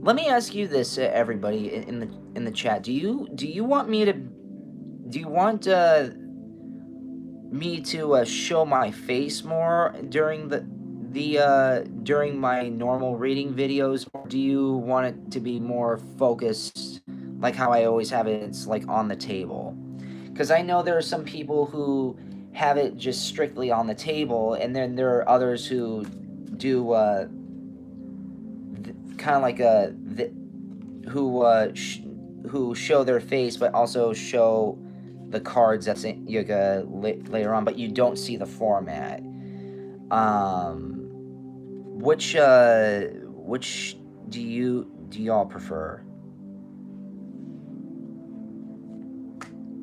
Let me ask you this, everybody in the chat. Do you want me to me to show my face more during during my normal reading videos, or do you want it to be more focused, like how I always have it? It's like on the table, because I know there are some people who have it just strictly on the table, and then there are others who do kind of like who show their face but also show the cards that's in, later on, but you don't see the format. Which do y'all prefer?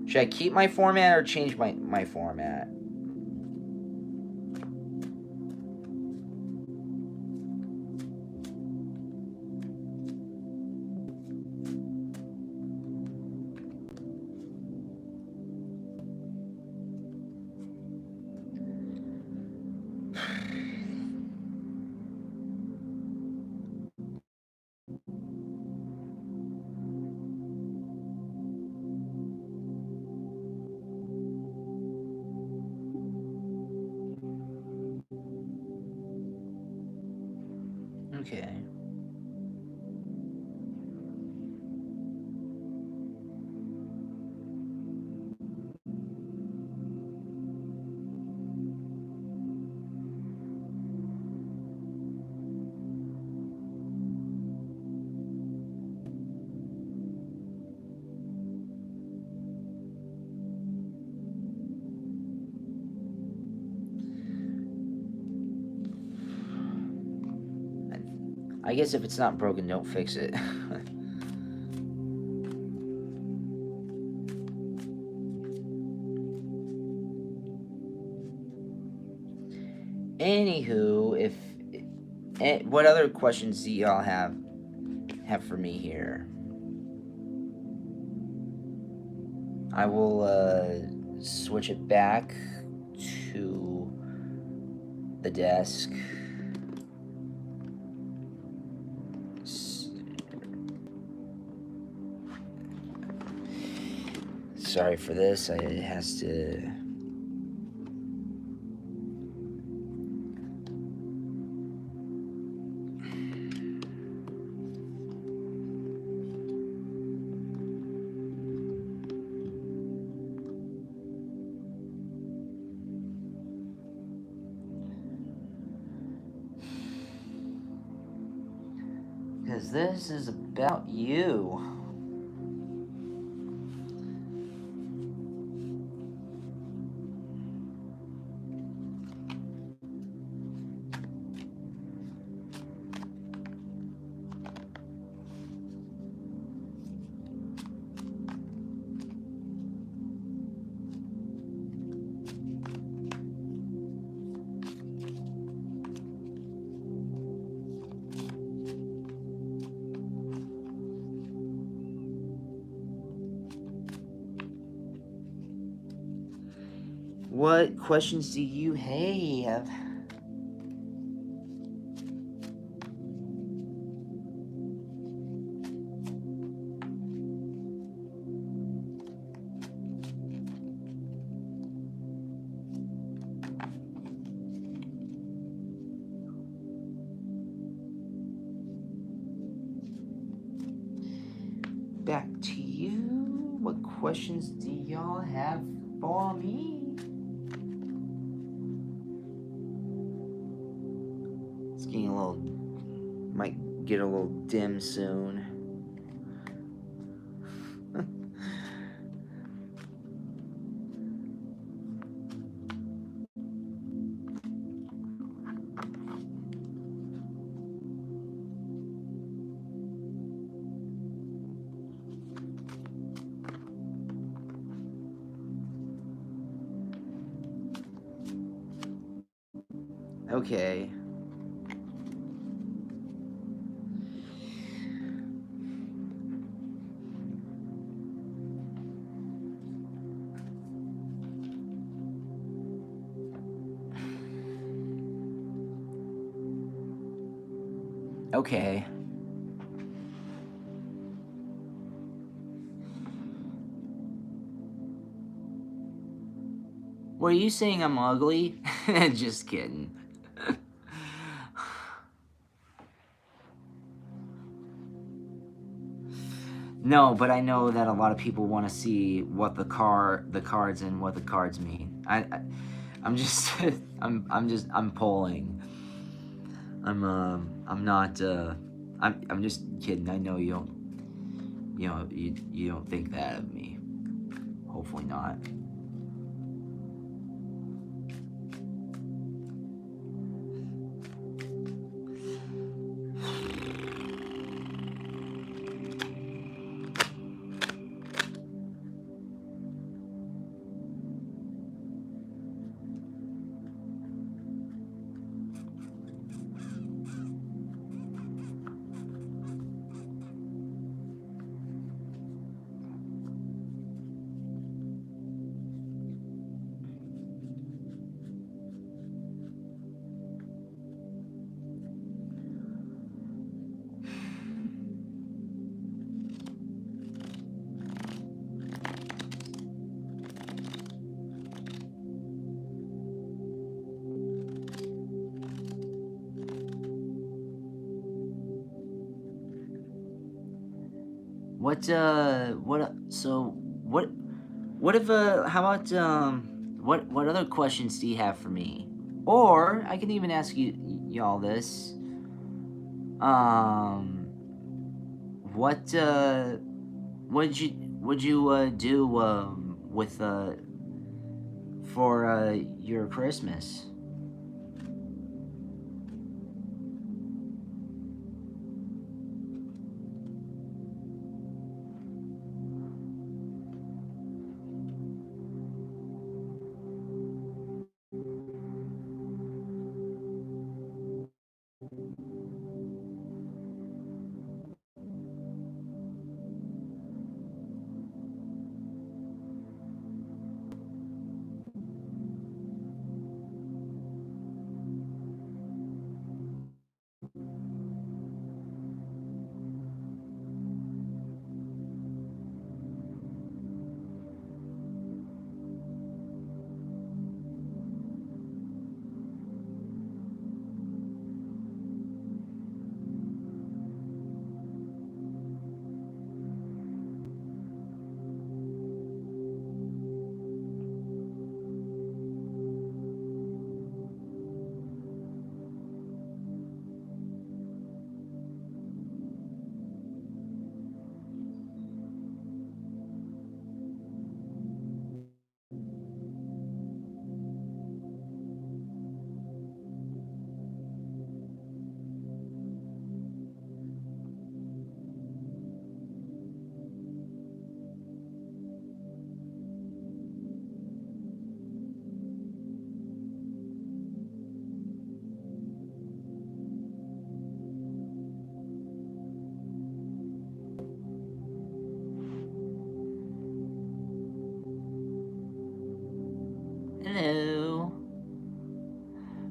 Should I keep my format or change my format? Okay. I guess if it's not broken, don't fix it. Anywho, what other questions do y'all have for me here? I will switch it back to the desk. Sorry for this. It has to. Because this is about you. What questions do you have? Back to you. What questions do y'all have for me? It's getting a little, might get a little dim soon. Okay. Okay. Were you saying I'm ugly? Just kidding. No, but I know that a lot of people want to see what the cards and what the cards mean. I'm just, I'm polling. I'm not, I'm just kidding. I know you don't, you don't think that of me. Hopefully not. What if, how about, what other questions do you have for me? Or, I can even ask y'all this. Um, what, would you, do, with, for, your Christmas? Hello.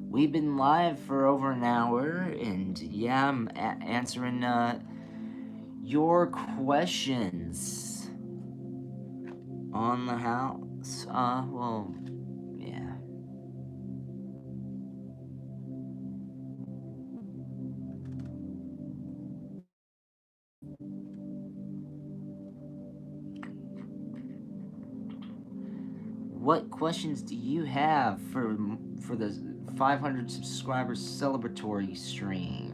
We've been live for over an hour, and yeah, I'm answering, your questions on the house. Well, yeah. What questions do you have for the 500 subscribers celebratory stream?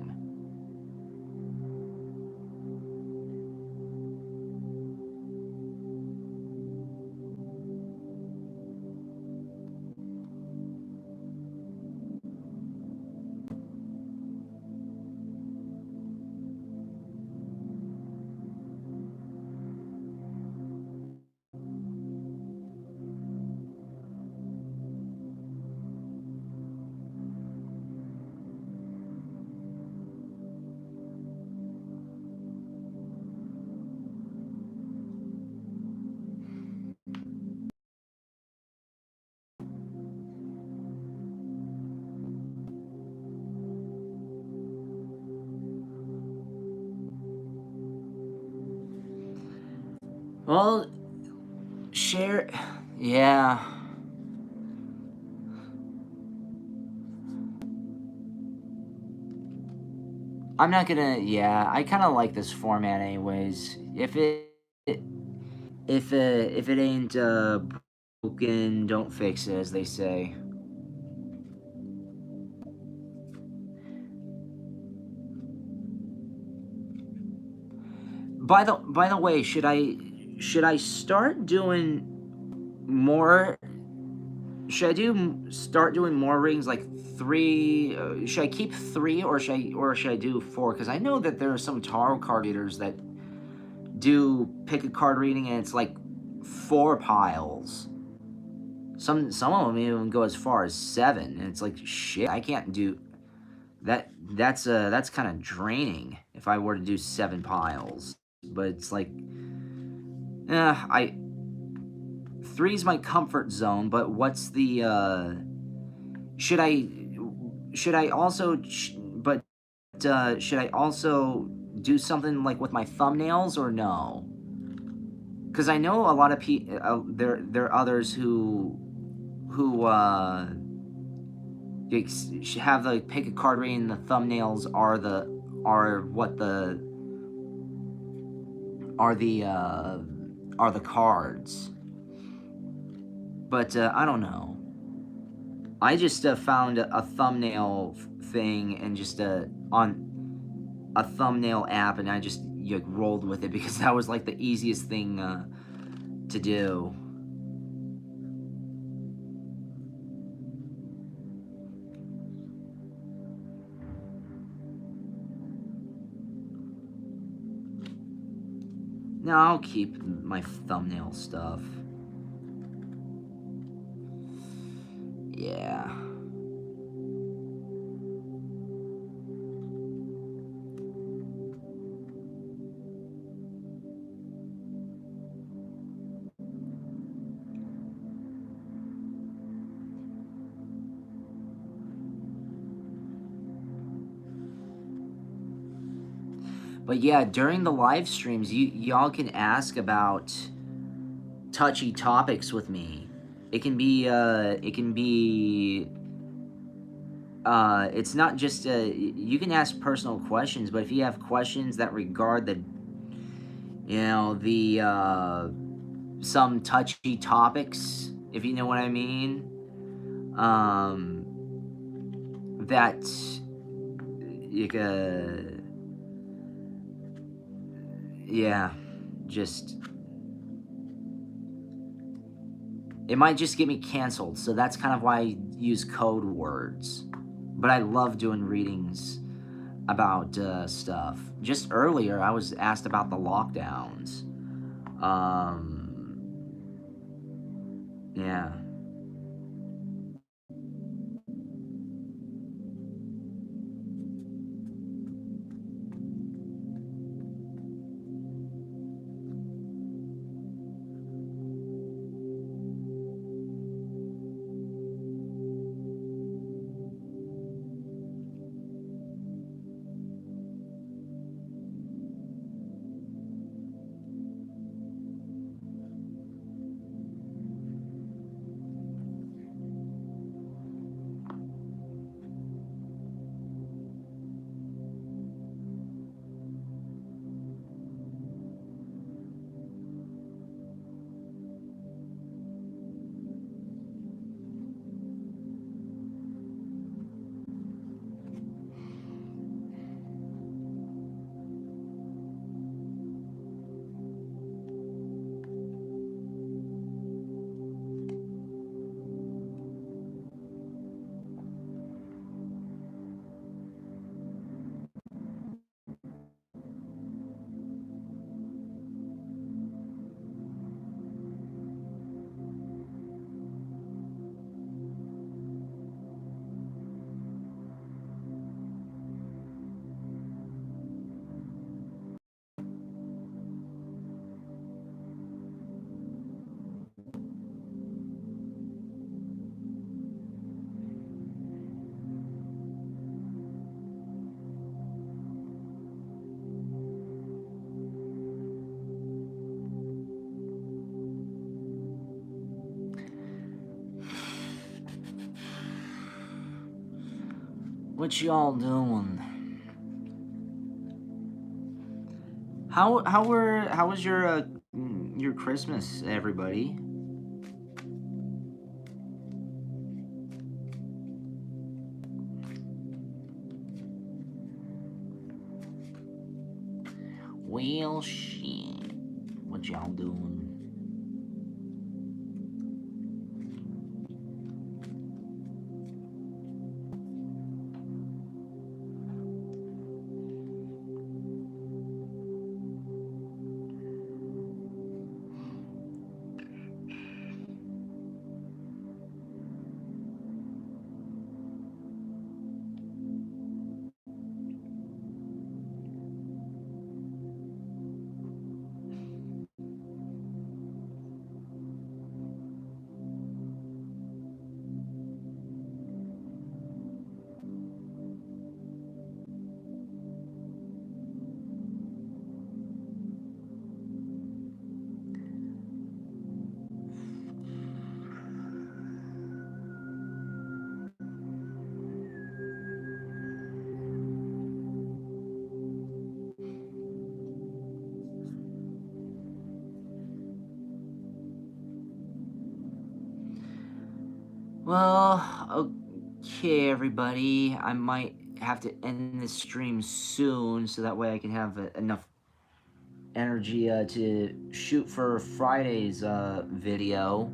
Well, share. Yeah. I'm not gonna. Yeah, I kind of like this format, anyways. If it ain't broken, don't fix it, as they say. By the way, should I start doing more? Start doing more rings, like three? Should I keep three, or should I do four? Because I know that there are some tarot card readers that do pick a card reading and it's like four piles. Some of them even go as far as seven, and it's like shit. I can't do that. That's kind of draining if I were to do seven piles. But it's like, I three's my comfort zone. But what's the should I should I also but should I also do something like with my thumbnails or no? Because I know a lot of people. There are others who have the pick a card reading. The thumbnails are what the are the uh, are the cards. But I don't know. I just found a thumbnail thing and just on a thumbnail app, and I just rolled with it because that was like the easiest thing to do. No, I'll keep my thumbnail stuff. Yeah. But yeah, during the live streams, y'all can ask about touchy topics with me. It's not just you can ask personal questions, but if you have questions that regard the some touchy topics, if you know what I mean, um, that you yeah, just it might just get me canceled. So that's kind of why I use code words. But I love doing readings about stuff. Just earlier, I was asked about the lockdowns. Um, yeah. What y'all doing? how was your Christmas, everybody? Well, shit. What y'all doing? Well, okay, everybody. I might have to end this stream soon, so that way I can have enough energy to shoot for Friday's video.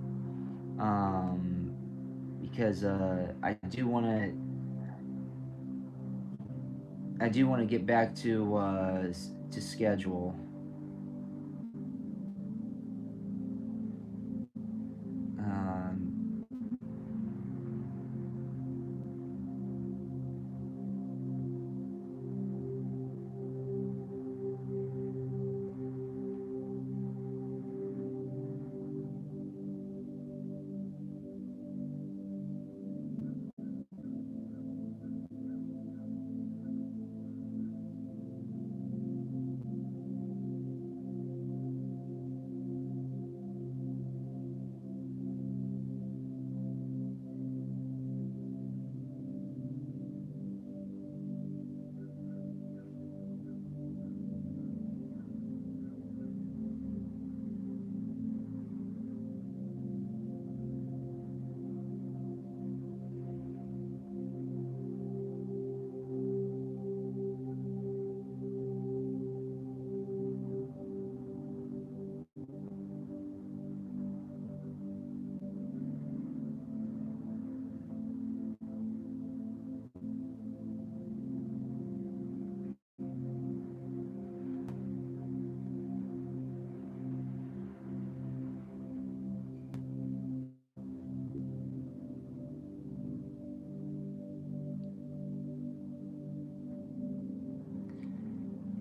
Because I do want to get back to schedule. Um,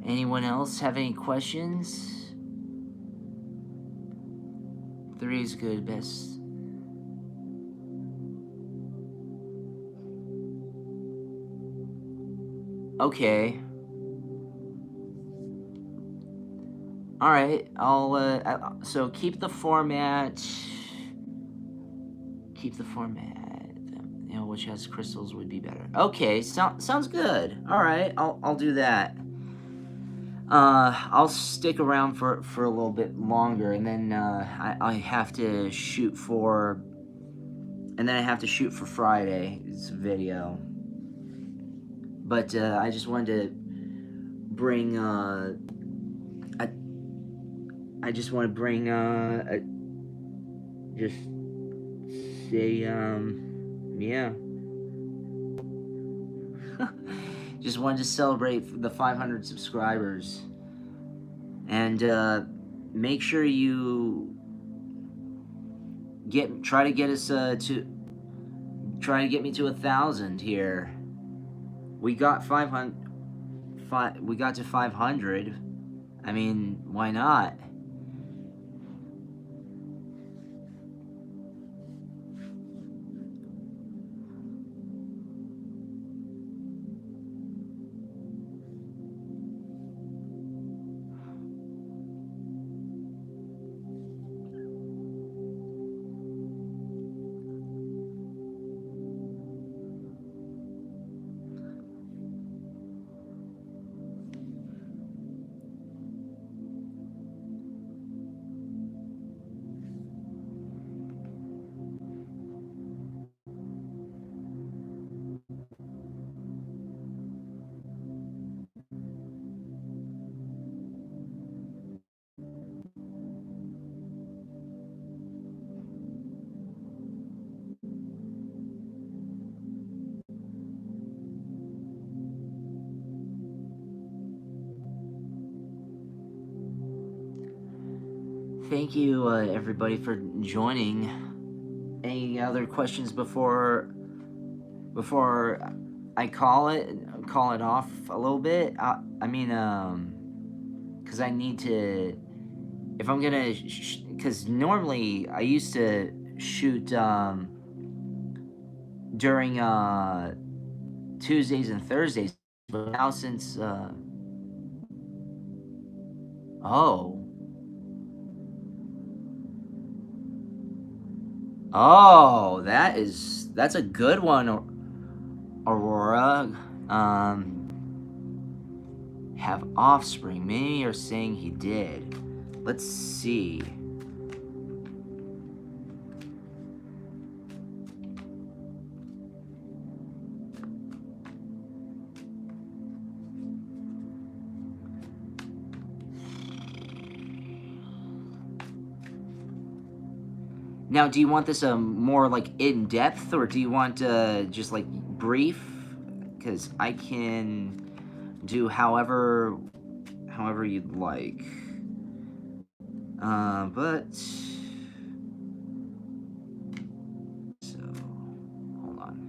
Anyone else have any questions? 3 is good, best. Okay. All right. So keep the format. Keep the format. You know, which has crystals would be better. Okay. Sounds good. All right. I'll do that. I'll stick around for a little bit longer, and then I have to shoot for, and then I have to shoot for Friday's video. But I just wanted to bring I just want to bring just say yeah. Just wanted to celebrate the 500 subscribers, and make sure you try to get us try to get me to 1,000 here. We got 500. We got to 500. I mean, why not? thank you, everybody, for joining. Any other questions before I call it off a little bit? I mean, because I need to. If I'm gonna, because normally I used to shoot during Tuesdays and Thursdays, but now since that's a good one, Aurora. Have offspring. Many are saying he did. Let's see. Now, do you want this more like in depth, or do you want just like brief? Because I can do however you'd like. But so hold on.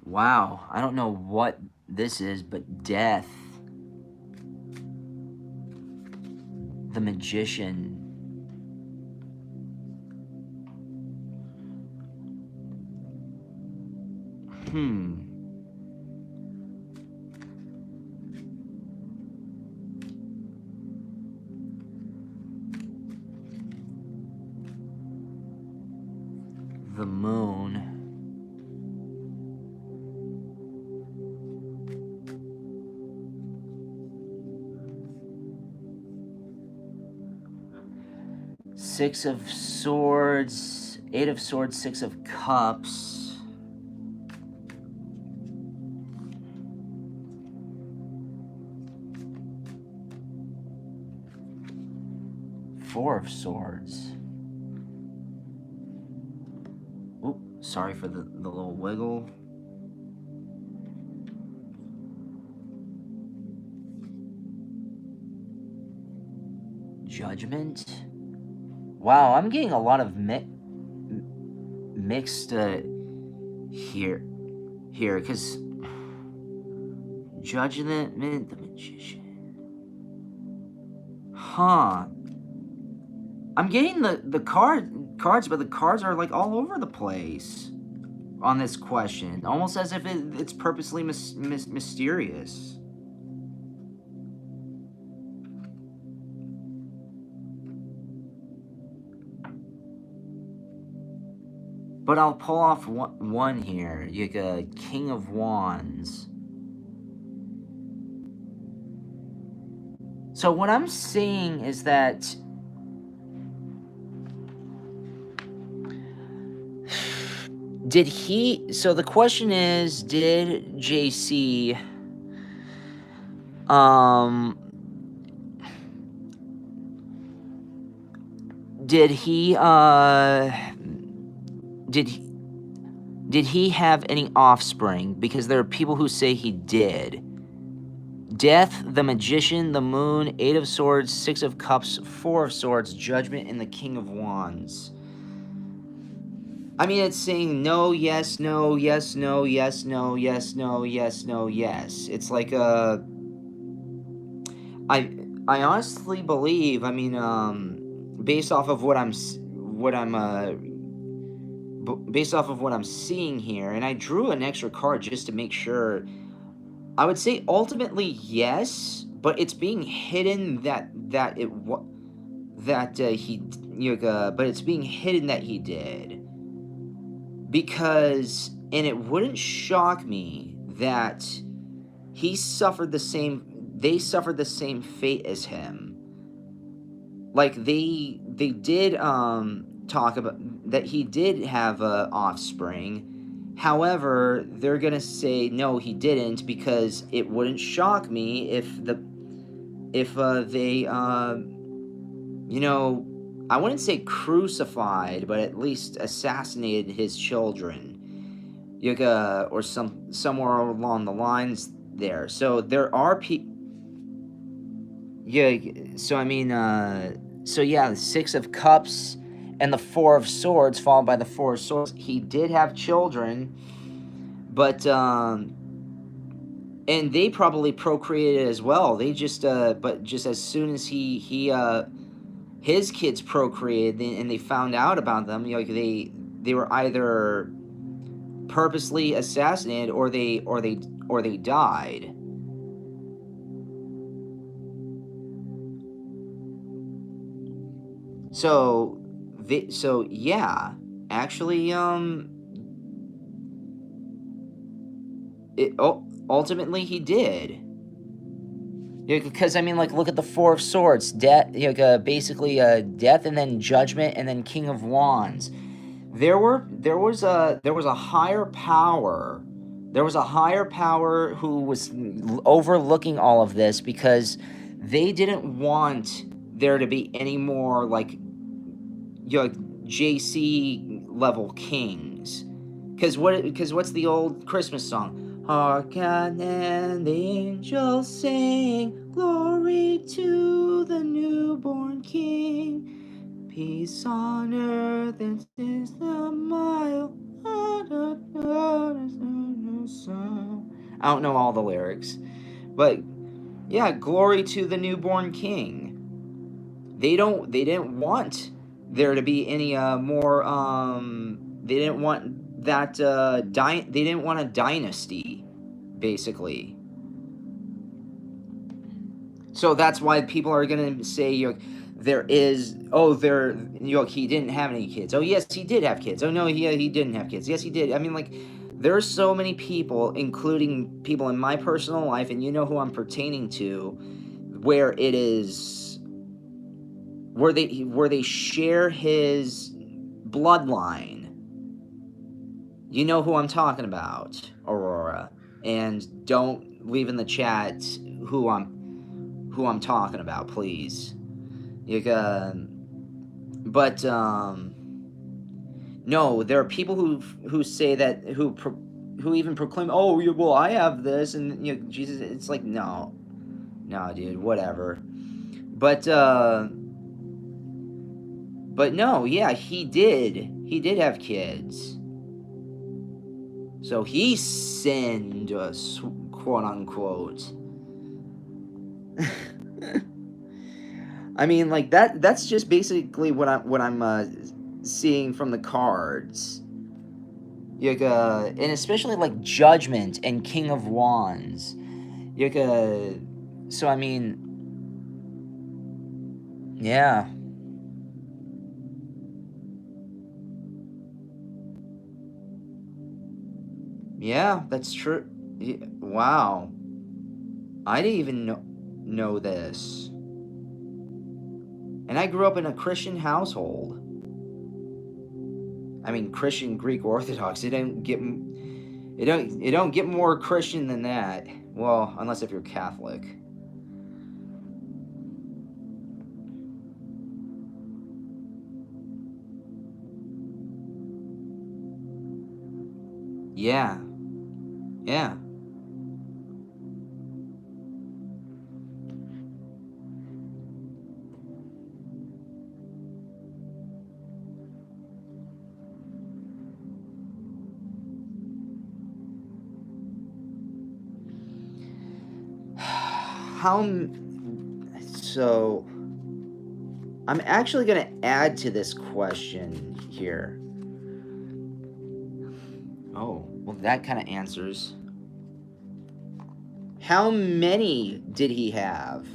Wow, I don't know what this is, but death. The magician. The moon. Six of Swords, Eight of Swords, Six of Cups. Four of Swords. Oop, sorry for the little wiggle. Judgment. Wow, I'm getting a lot of mixed here, because Judgment, the magician. Huh. I'm getting the cards, but the cards are like all over the place on this question, almost as if it's purposely mysterious. But I'll pull off one here. You got a King of Wands. So what I'm seeing is that so the question is, did JC did he have any offspring? Because there are people who say he did. Death, the Magician, the Moon, Eight of Swords, Six of Cups, Four of Swords, Judgment, and the King of Wands. I mean, it's saying no, yes, no, yes, no, yes, no, yes, no, yes, no, yes. It's like I honestly believe, I mean, based off of what I'm seeing here, and I drew an extra card just to make sure. I would say ultimately yes, but it's being hidden but it's being hidden that he did. Because, and it wouldn't shock me that they suffered the same fate as him. Like they did talk about that he did have offspring, However, they're gonna say no, he didn't, because it wouldn't shock me if they you know, I wouldn't say crucified, but at least assassinated his children, or somewhere along the lines there. So there are people. Yeah. So I mean, so yeah, the Six of Cups and the Four of Swords, followed by the Four of Swords. He did have children, but and they probably procreated as well. They just but just as soon as his kids procreated and they found out about them, like they were either purposely assassinated or they died. So yeah, actually ultimately he did. Yeah, because I mean, like, look at the Four of Swords, death, basically death, and then judgment, and then King of Wands. There was a higher power. There was a higher power who was overlooking all of this, because they didn't want there to be any more, like, JC level kings. Because what's the old Christmas song? Hark and the angels sing, glory to the newborn King. Peace on earth, and is the mile. I don't know all the lyrics, but yeah, glory to the newborn King. They didn't want there to be any more they didn't want that they didn't want a dynasty, basically. So that's why people are going to say, there is, he didn't have any kids. Oh yes, he did have kids. Oh no, he didn't have kids. Yes, he did. I mean, like, there are so many people, including people in my personal life, and you know who I'm pertaining to, where it is where they share his bloodline. You know who I'm talking about, Aurora. And don't leave in the chat who I'm talking about, please. But no, there are people who say that, who even proclaim, oh, well, I have this, and Jesus. It's like, no, dude, whatever. But no, yeah, he did have kids. So he sinned, quote unquote. I mean, like, that's just basically what I'm seeing from the cards. And especially like Judgment and King of Wands. So I mean, yeah. Yeah, that's true. Wow. I didn't even know this. And I grew up in a Christian household. I mean, Christian Greek Orthodox. It don't get more Christian than that. Well, unless if you're Catholic. Yeah. Yeah. So I'm actually going to add to this question here. Oh, well, that kind of answers. How many did he have?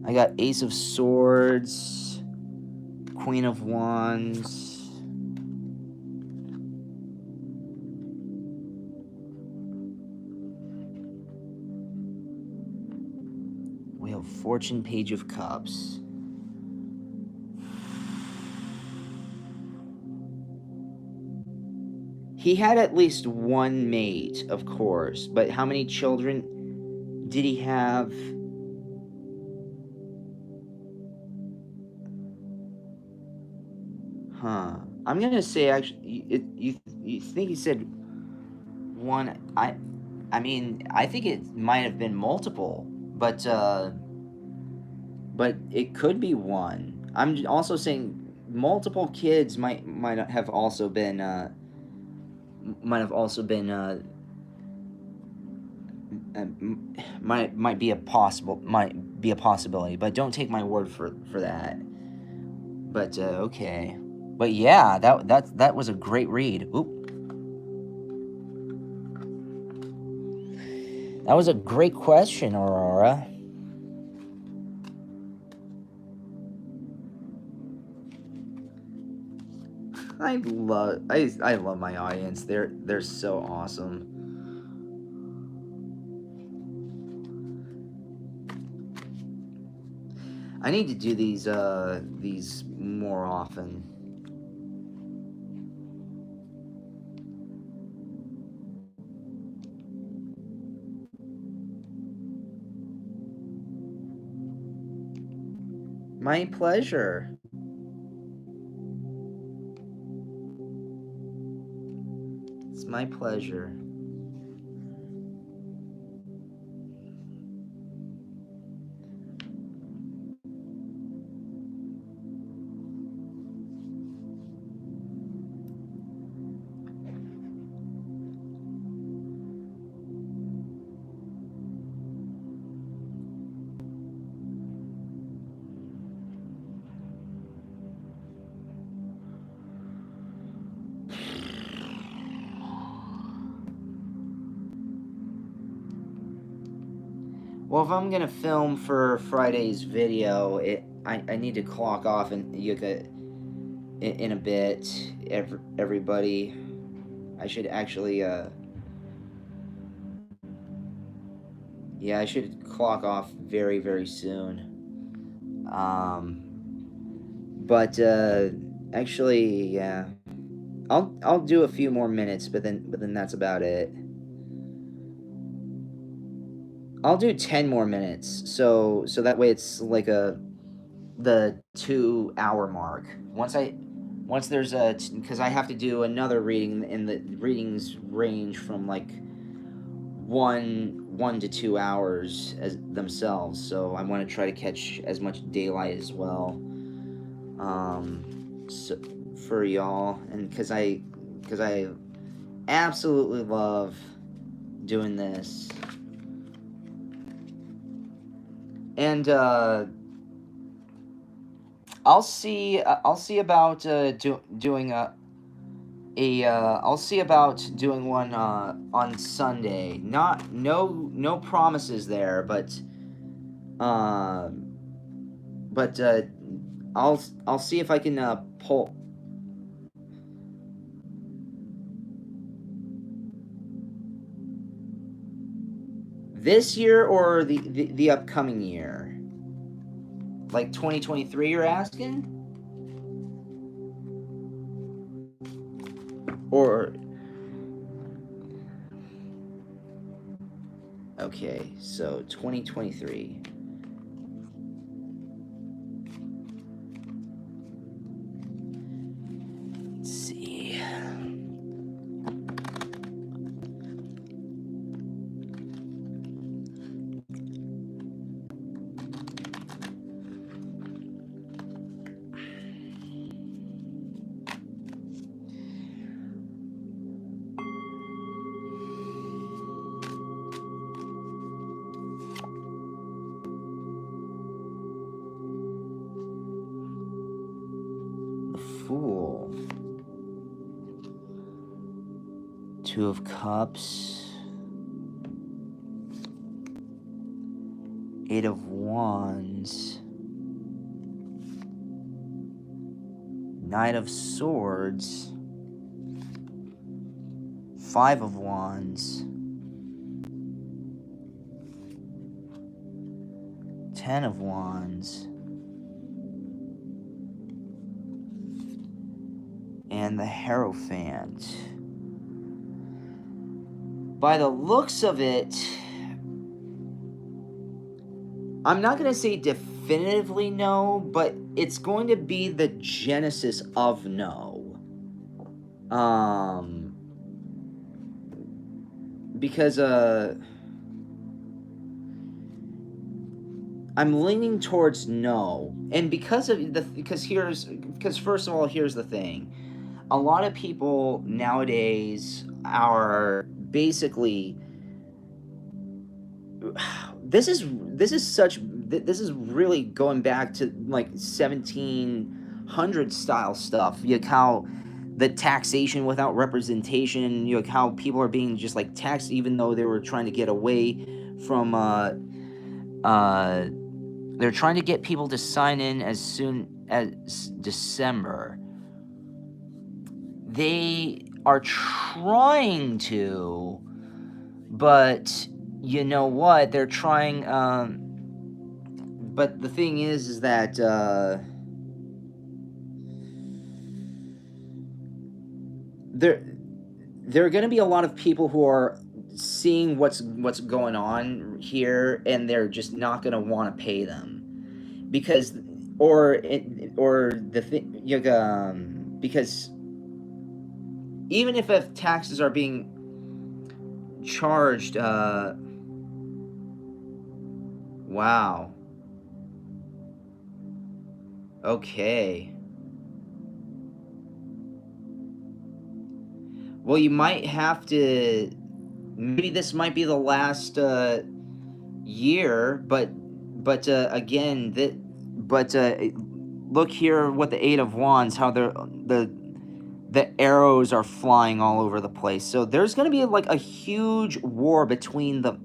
I got Ace of Swords, Queen of Wands. We have Fortune, Page of Cups. He had at least one mate, of course, but how many children did he have? Huh. I'm gonna say actually, you think he said one? I mean, I think it might have been multiple, but it could be one. I'm also saying multiple kids might have also been might have also been might be a possibility, but don't take my word for that. But okay. But yeah, that was a great read. Oop. That was a great question, Aurora. I love my audience. They're so awesome. I need to do these more often. My pleasure. It's my pleasure. Well, if I'm gonna film for Friday's video, I need to clock off in a bit. Everybody, I should actually yeah, I should clock off very soon. But actually, yeah, I'll do a few more minutes, but then that's about it. I'll do 10 more minutes, so that way it's like the 2 hour mark. Once there's because I have to do another reading, and the readings range from like 1 to 2 hours as themselves. So I want to try to catch as much daylight as well. So, for y'all, and because I absolutely love doing this. And I'll see about doing I'll see about doing one on Sunday. No promises there, but I'll see if I can pull this year or the upcoming year. Like 2023, you're asking? Or okay, so 2023. Let's see. Fool. 2 of Cups. 8 of Wands. Knight of Swords. 5 of Wands. 10 of Wands. And the Hierophant. by the looks of it, I'm not going to say definitively no, but it's going to be the genesis of no. Because I'm leaning towards no, and because first of all, here's the thing: a lot of people nowadays are basically this is really going back to like 1700 style stuff. How the taxation without representation, how people are being just like taxed even though they were trying to get away from they're trying to get people to sign in as soon as December. They are trying to, but you know what? They're trying, but the thing is that, there are going to be a lot of people who are seeing what's going on here, and they're just not going to want to pay them because, because even if taxes are being charged, wow. Okay. Well, you might have to. Maybe this might be the last year, but again, look here what the Eight of Wands, how the arrows are flying all over the place. So there's going to be like a huge war between the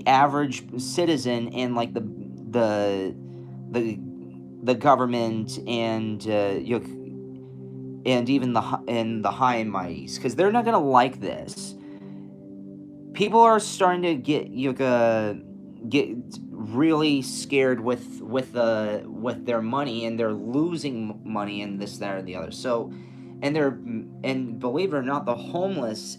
average citizen and like the government and and even the high and mighties, because they're not gonna like this. People are starting to get really scared with their money, and they're losing money and this, that, or the other. So, and believe it or not, the homeless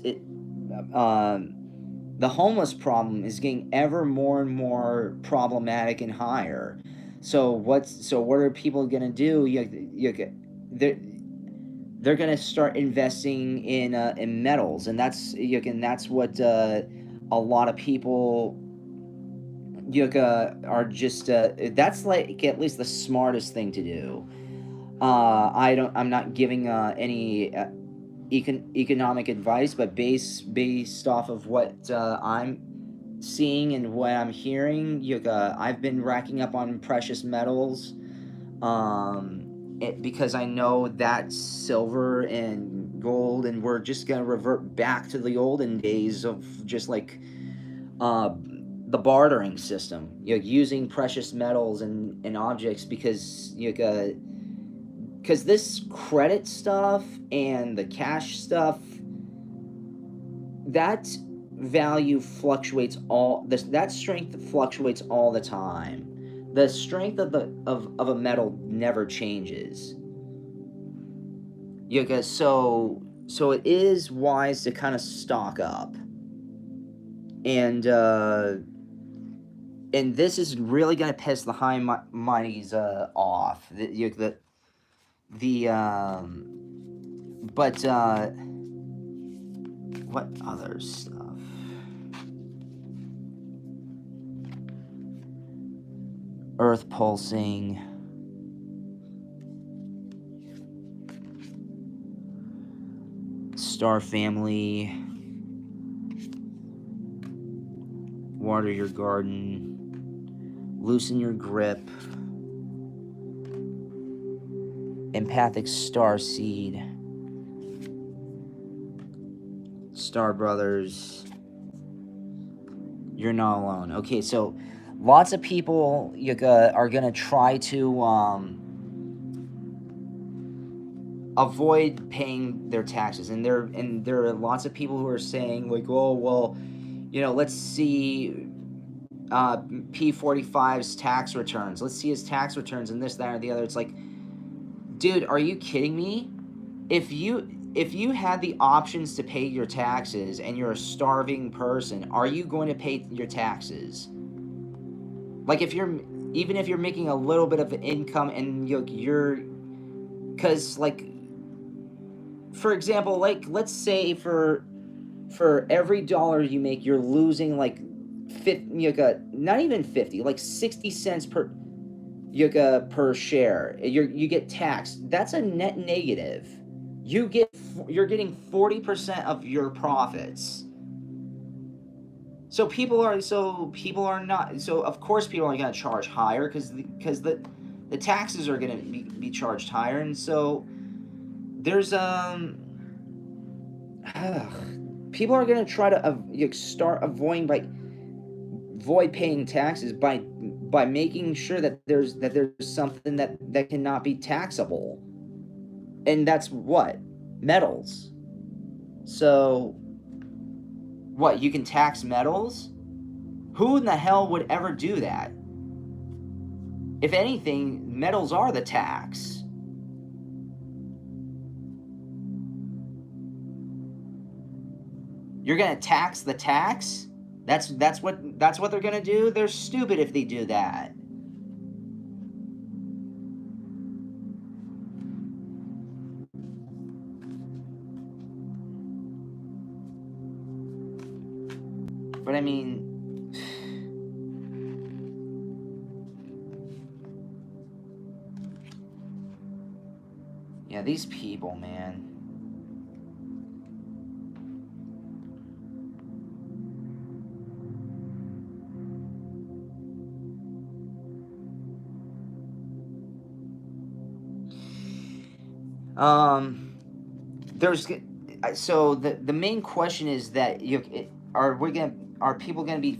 problem is getting ever more and more problematic and higher. So what are people gonna do? They're gonna start investing in metals, and that's what a lot of people are just that's like at least the smartest thing to do. I'm not giving any economic advice, but based off of what I'm seeing and what I'm hearing, I've been racking up on precious metals, because I know that's silver and gold, and we're just gonna revert back to the olden days of just like the bartering system, using precious metals and objects, because this credit stuff and the cash stuff, that value fluctuates that strength fluctuates all the time. The strength of a metal never changes. So it is wise to kind of stock up, and this is really gonna piss the high mighties off. But what other stuff? Earth pulsing. Star family. Water your garden. Loosen your grip. Empathic star seed. Star brothers. You're not alone. Okay, so lots of people are gonna try to avoid paying their taxes, and there are lots of people who are saying like, oh well, let's see P45's tax returns. Let's see his tax returns and this, that, or the other. It's like, dude, are you kidding me? If you if you had the options to pay your taxes and you're a starving person, are you going to pay your taxes? Like even if you're making a little bit of income and because like, for example, like let's say for every dollar you make, you're losing like not even 50, like 60 cents per share. You get taxed. That's a net negative. You're getting 40% of your profits. So people are not, so of course people are going to charge higher because the taxes are going to be charged higher, and so there's people are going to try to start avoid paying taxes by making sure that there's something that cannot be taxable, and that's what metals. So what, you can tax metals? Who in the hell would ever do that? If anything, metals are the tax. You're gonna tax the tax? That's what they're gonna do? They're stupid if they do that. But I mean, yeah, these people, man. There's so the main question is that are people gonna be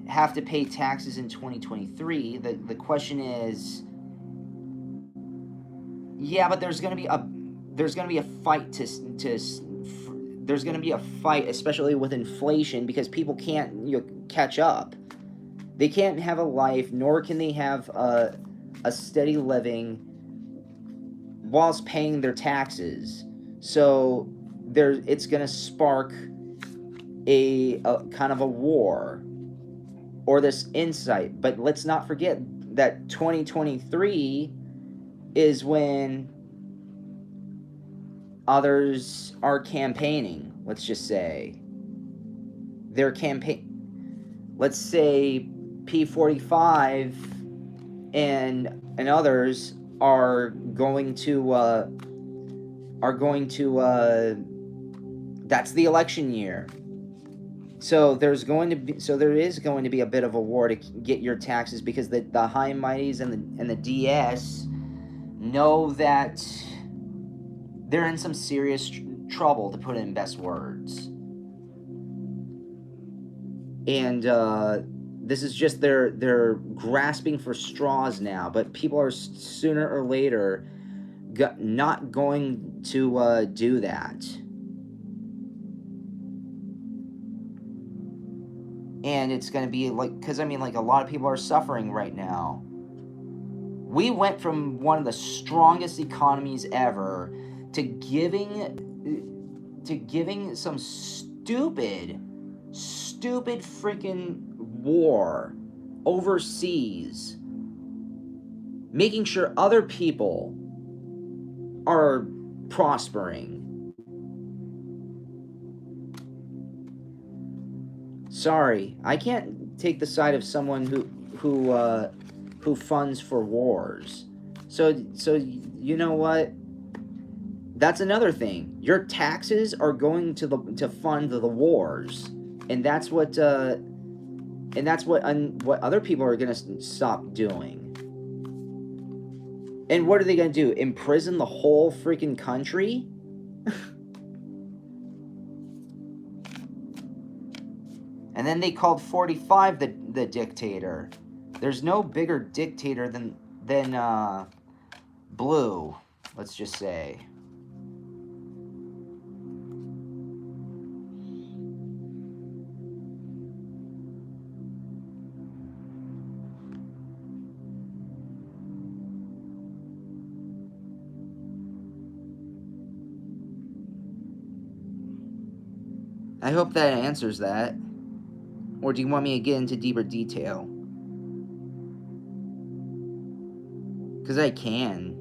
have to pay taxes in 2023? The question is, yeah, but there's gonna be a fight there's gonna be a fight, especially with inflation, because people can't catch up. They can't have a life, nor can they have a steady living whilst paying their taxes. So it's going to spark a kind of a war or this insight. But let's not forget that 2023 is when others are campaigning. Let's just say their campaign. Let's say P45 and others are going to that's the election year. So there is going to be a bit of a war to get your taxes, because the high and mighties and the DS know that they're in some serious trouble, to put it in best words. And this is just they're grasping for straws now, but people are sooner or later not going to do that. And it's going to be like, because I mean, like, a lot of people are suffering right now. We went from one of the strongest economies ever to giving some stupid freaking war overseas, making sure other people are prospering. Sorry, I can't take the side of someone who funds for wars. So you know what? That's another thing. Your taxes are going to fund the wars, and that's what what other people are going to stop doing. And what are they going to do? Imprison the whole freaking country? And then they called 45 the dictator. There's no bigger dictator than Blue, let's just say. I hope that answers that. Or do you want me to get into deeper detail? Because I can.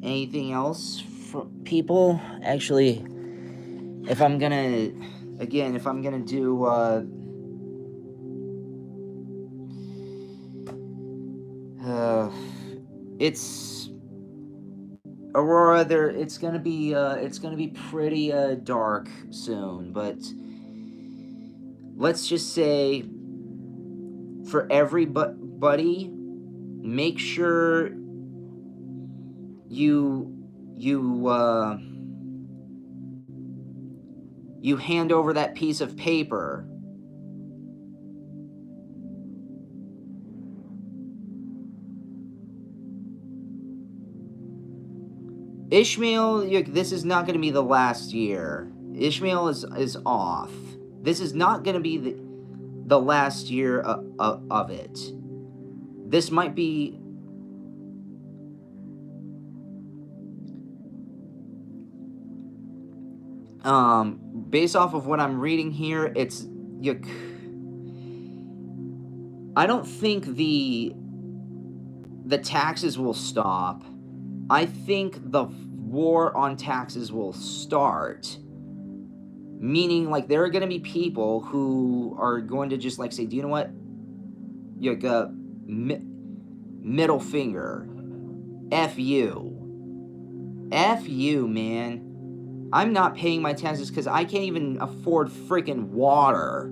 Anything else for people? Actually, if I'm gonna, again, if I'm gonna do, it's Aurora. It's gonna be pretty dark soon. But let's just say, for everybody, make sure you you hand over that piece of paper. Ishmael, this is not going to be the last year. Ishmael is off. This is not going to be the last year of it. This might be. Based off of what I'm reading here, it's I don't think the taxes will stop. I think the war on taxes will start. Meaning, like, there are going to be people who are going to just, like, say, do you know what? Middle finger. F you. F you, man. I'm not paying my taxes because I can't even afford freaking water.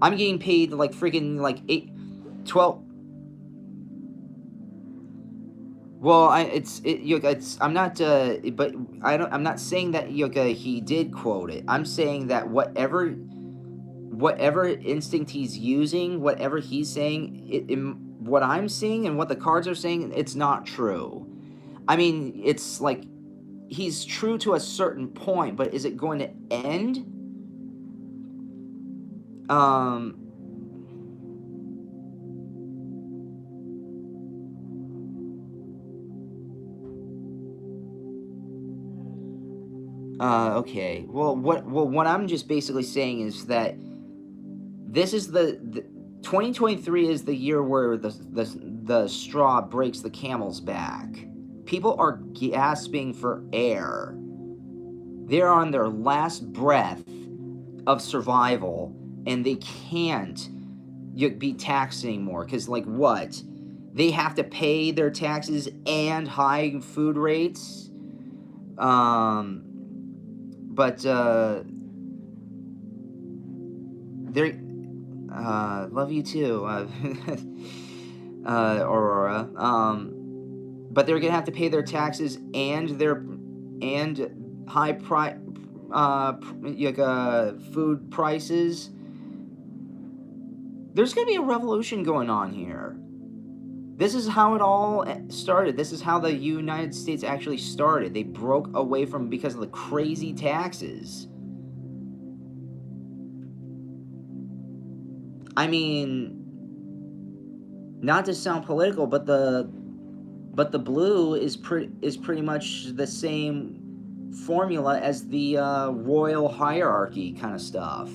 I'm getting paid, like, freaking, like, 12. Well, I'm not, but I'm not saying that he did quote it. I'm saying that whatever instinct he's using, whatever he's saying, what I'm seeing and what the cards are saying, it's not true. I mean, it's like he's true to a certain point, but is it going to end? Okay. Well, what I'm just basically saying is that this is the 2023 is the year where the straw breaks the camel's back. People are gasping for air. They're on their last breath of survival, and they can't be taxed anymore. Because, like, what? They have to pay their taxes and high food rates? But, they're... love you too, Aurora. But they're gonna have to pay their taxes and high food prices. There's gonna be a revolution going on here. This is how it all started. This is how the United States actually started. They broke away from because of the crazy taxes. I mean, not to sound political, but the blue is pretty much the same formula as the royal hierarchy kind of stuff.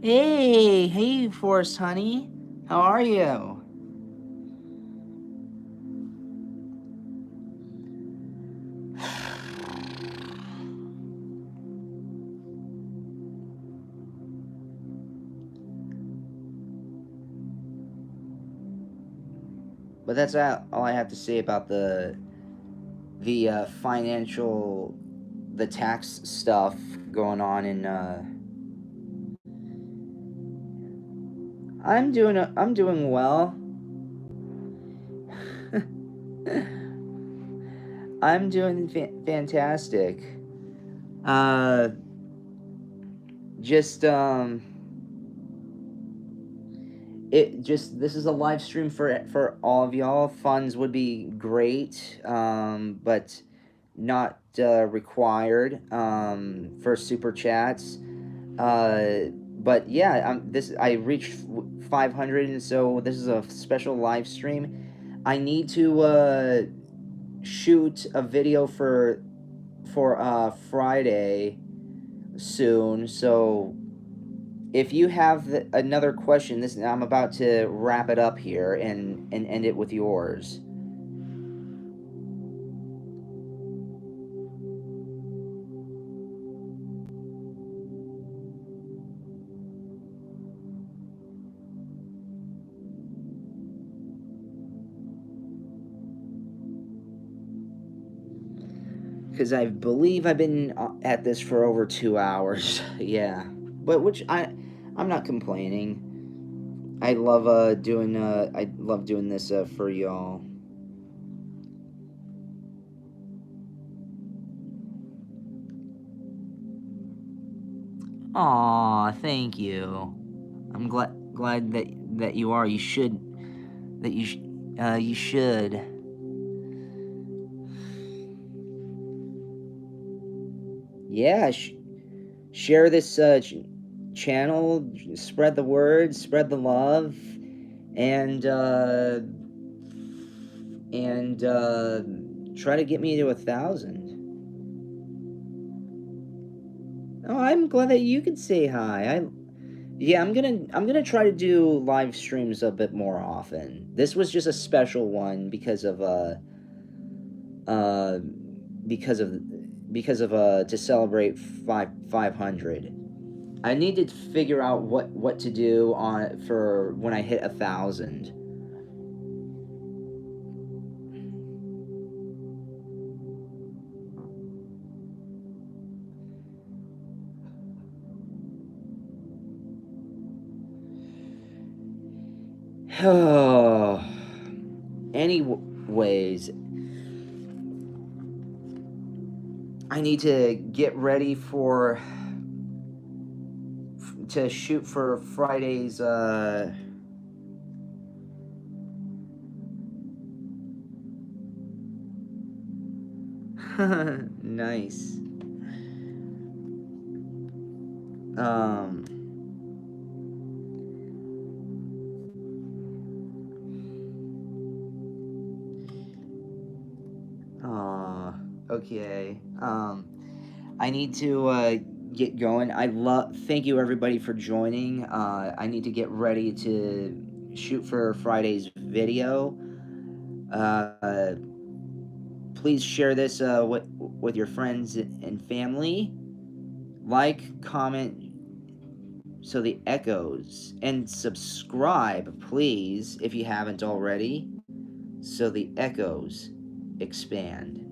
Hey, Forrest, honey. How are you? But that's all I have to say about the the tax stuff going on in I'm doing well. I'm doing fantastic. Just this is a live stream for all of y'all. Funds would be great, but not required for super chats. But yeah, I reached 500, and so this is a special live stream. I need to shoot a video for Friday soon. So if you have another question, I'm about to wrap it up here and end it with yours. Because I believe I've been at this for over 2 hours. Yeah, but I'm not complaining. I love doing this for y'all. Aw, thank you. I'm glad that you are. You should. You should. Yeah, share this channel, spread the word, spread the love, and try to get me to 1,000. Oh, I'm glad that you could say hi. Yeah, I'm gonna try to do live streams a bit more often. This was just a special one because of uh to celebrate 500. I need to figure out what to do for when I hit 1,000. Anyways, I need to get ready to shoot for Friday's nice. Um okay. I need to get going. Thank you everybody for joining. I need to get ready to shoot for Friday's video. Please share this with your friends and family. Like, comment, so the echoes, and subscribe, please, if you haven't already, so the echoes expand.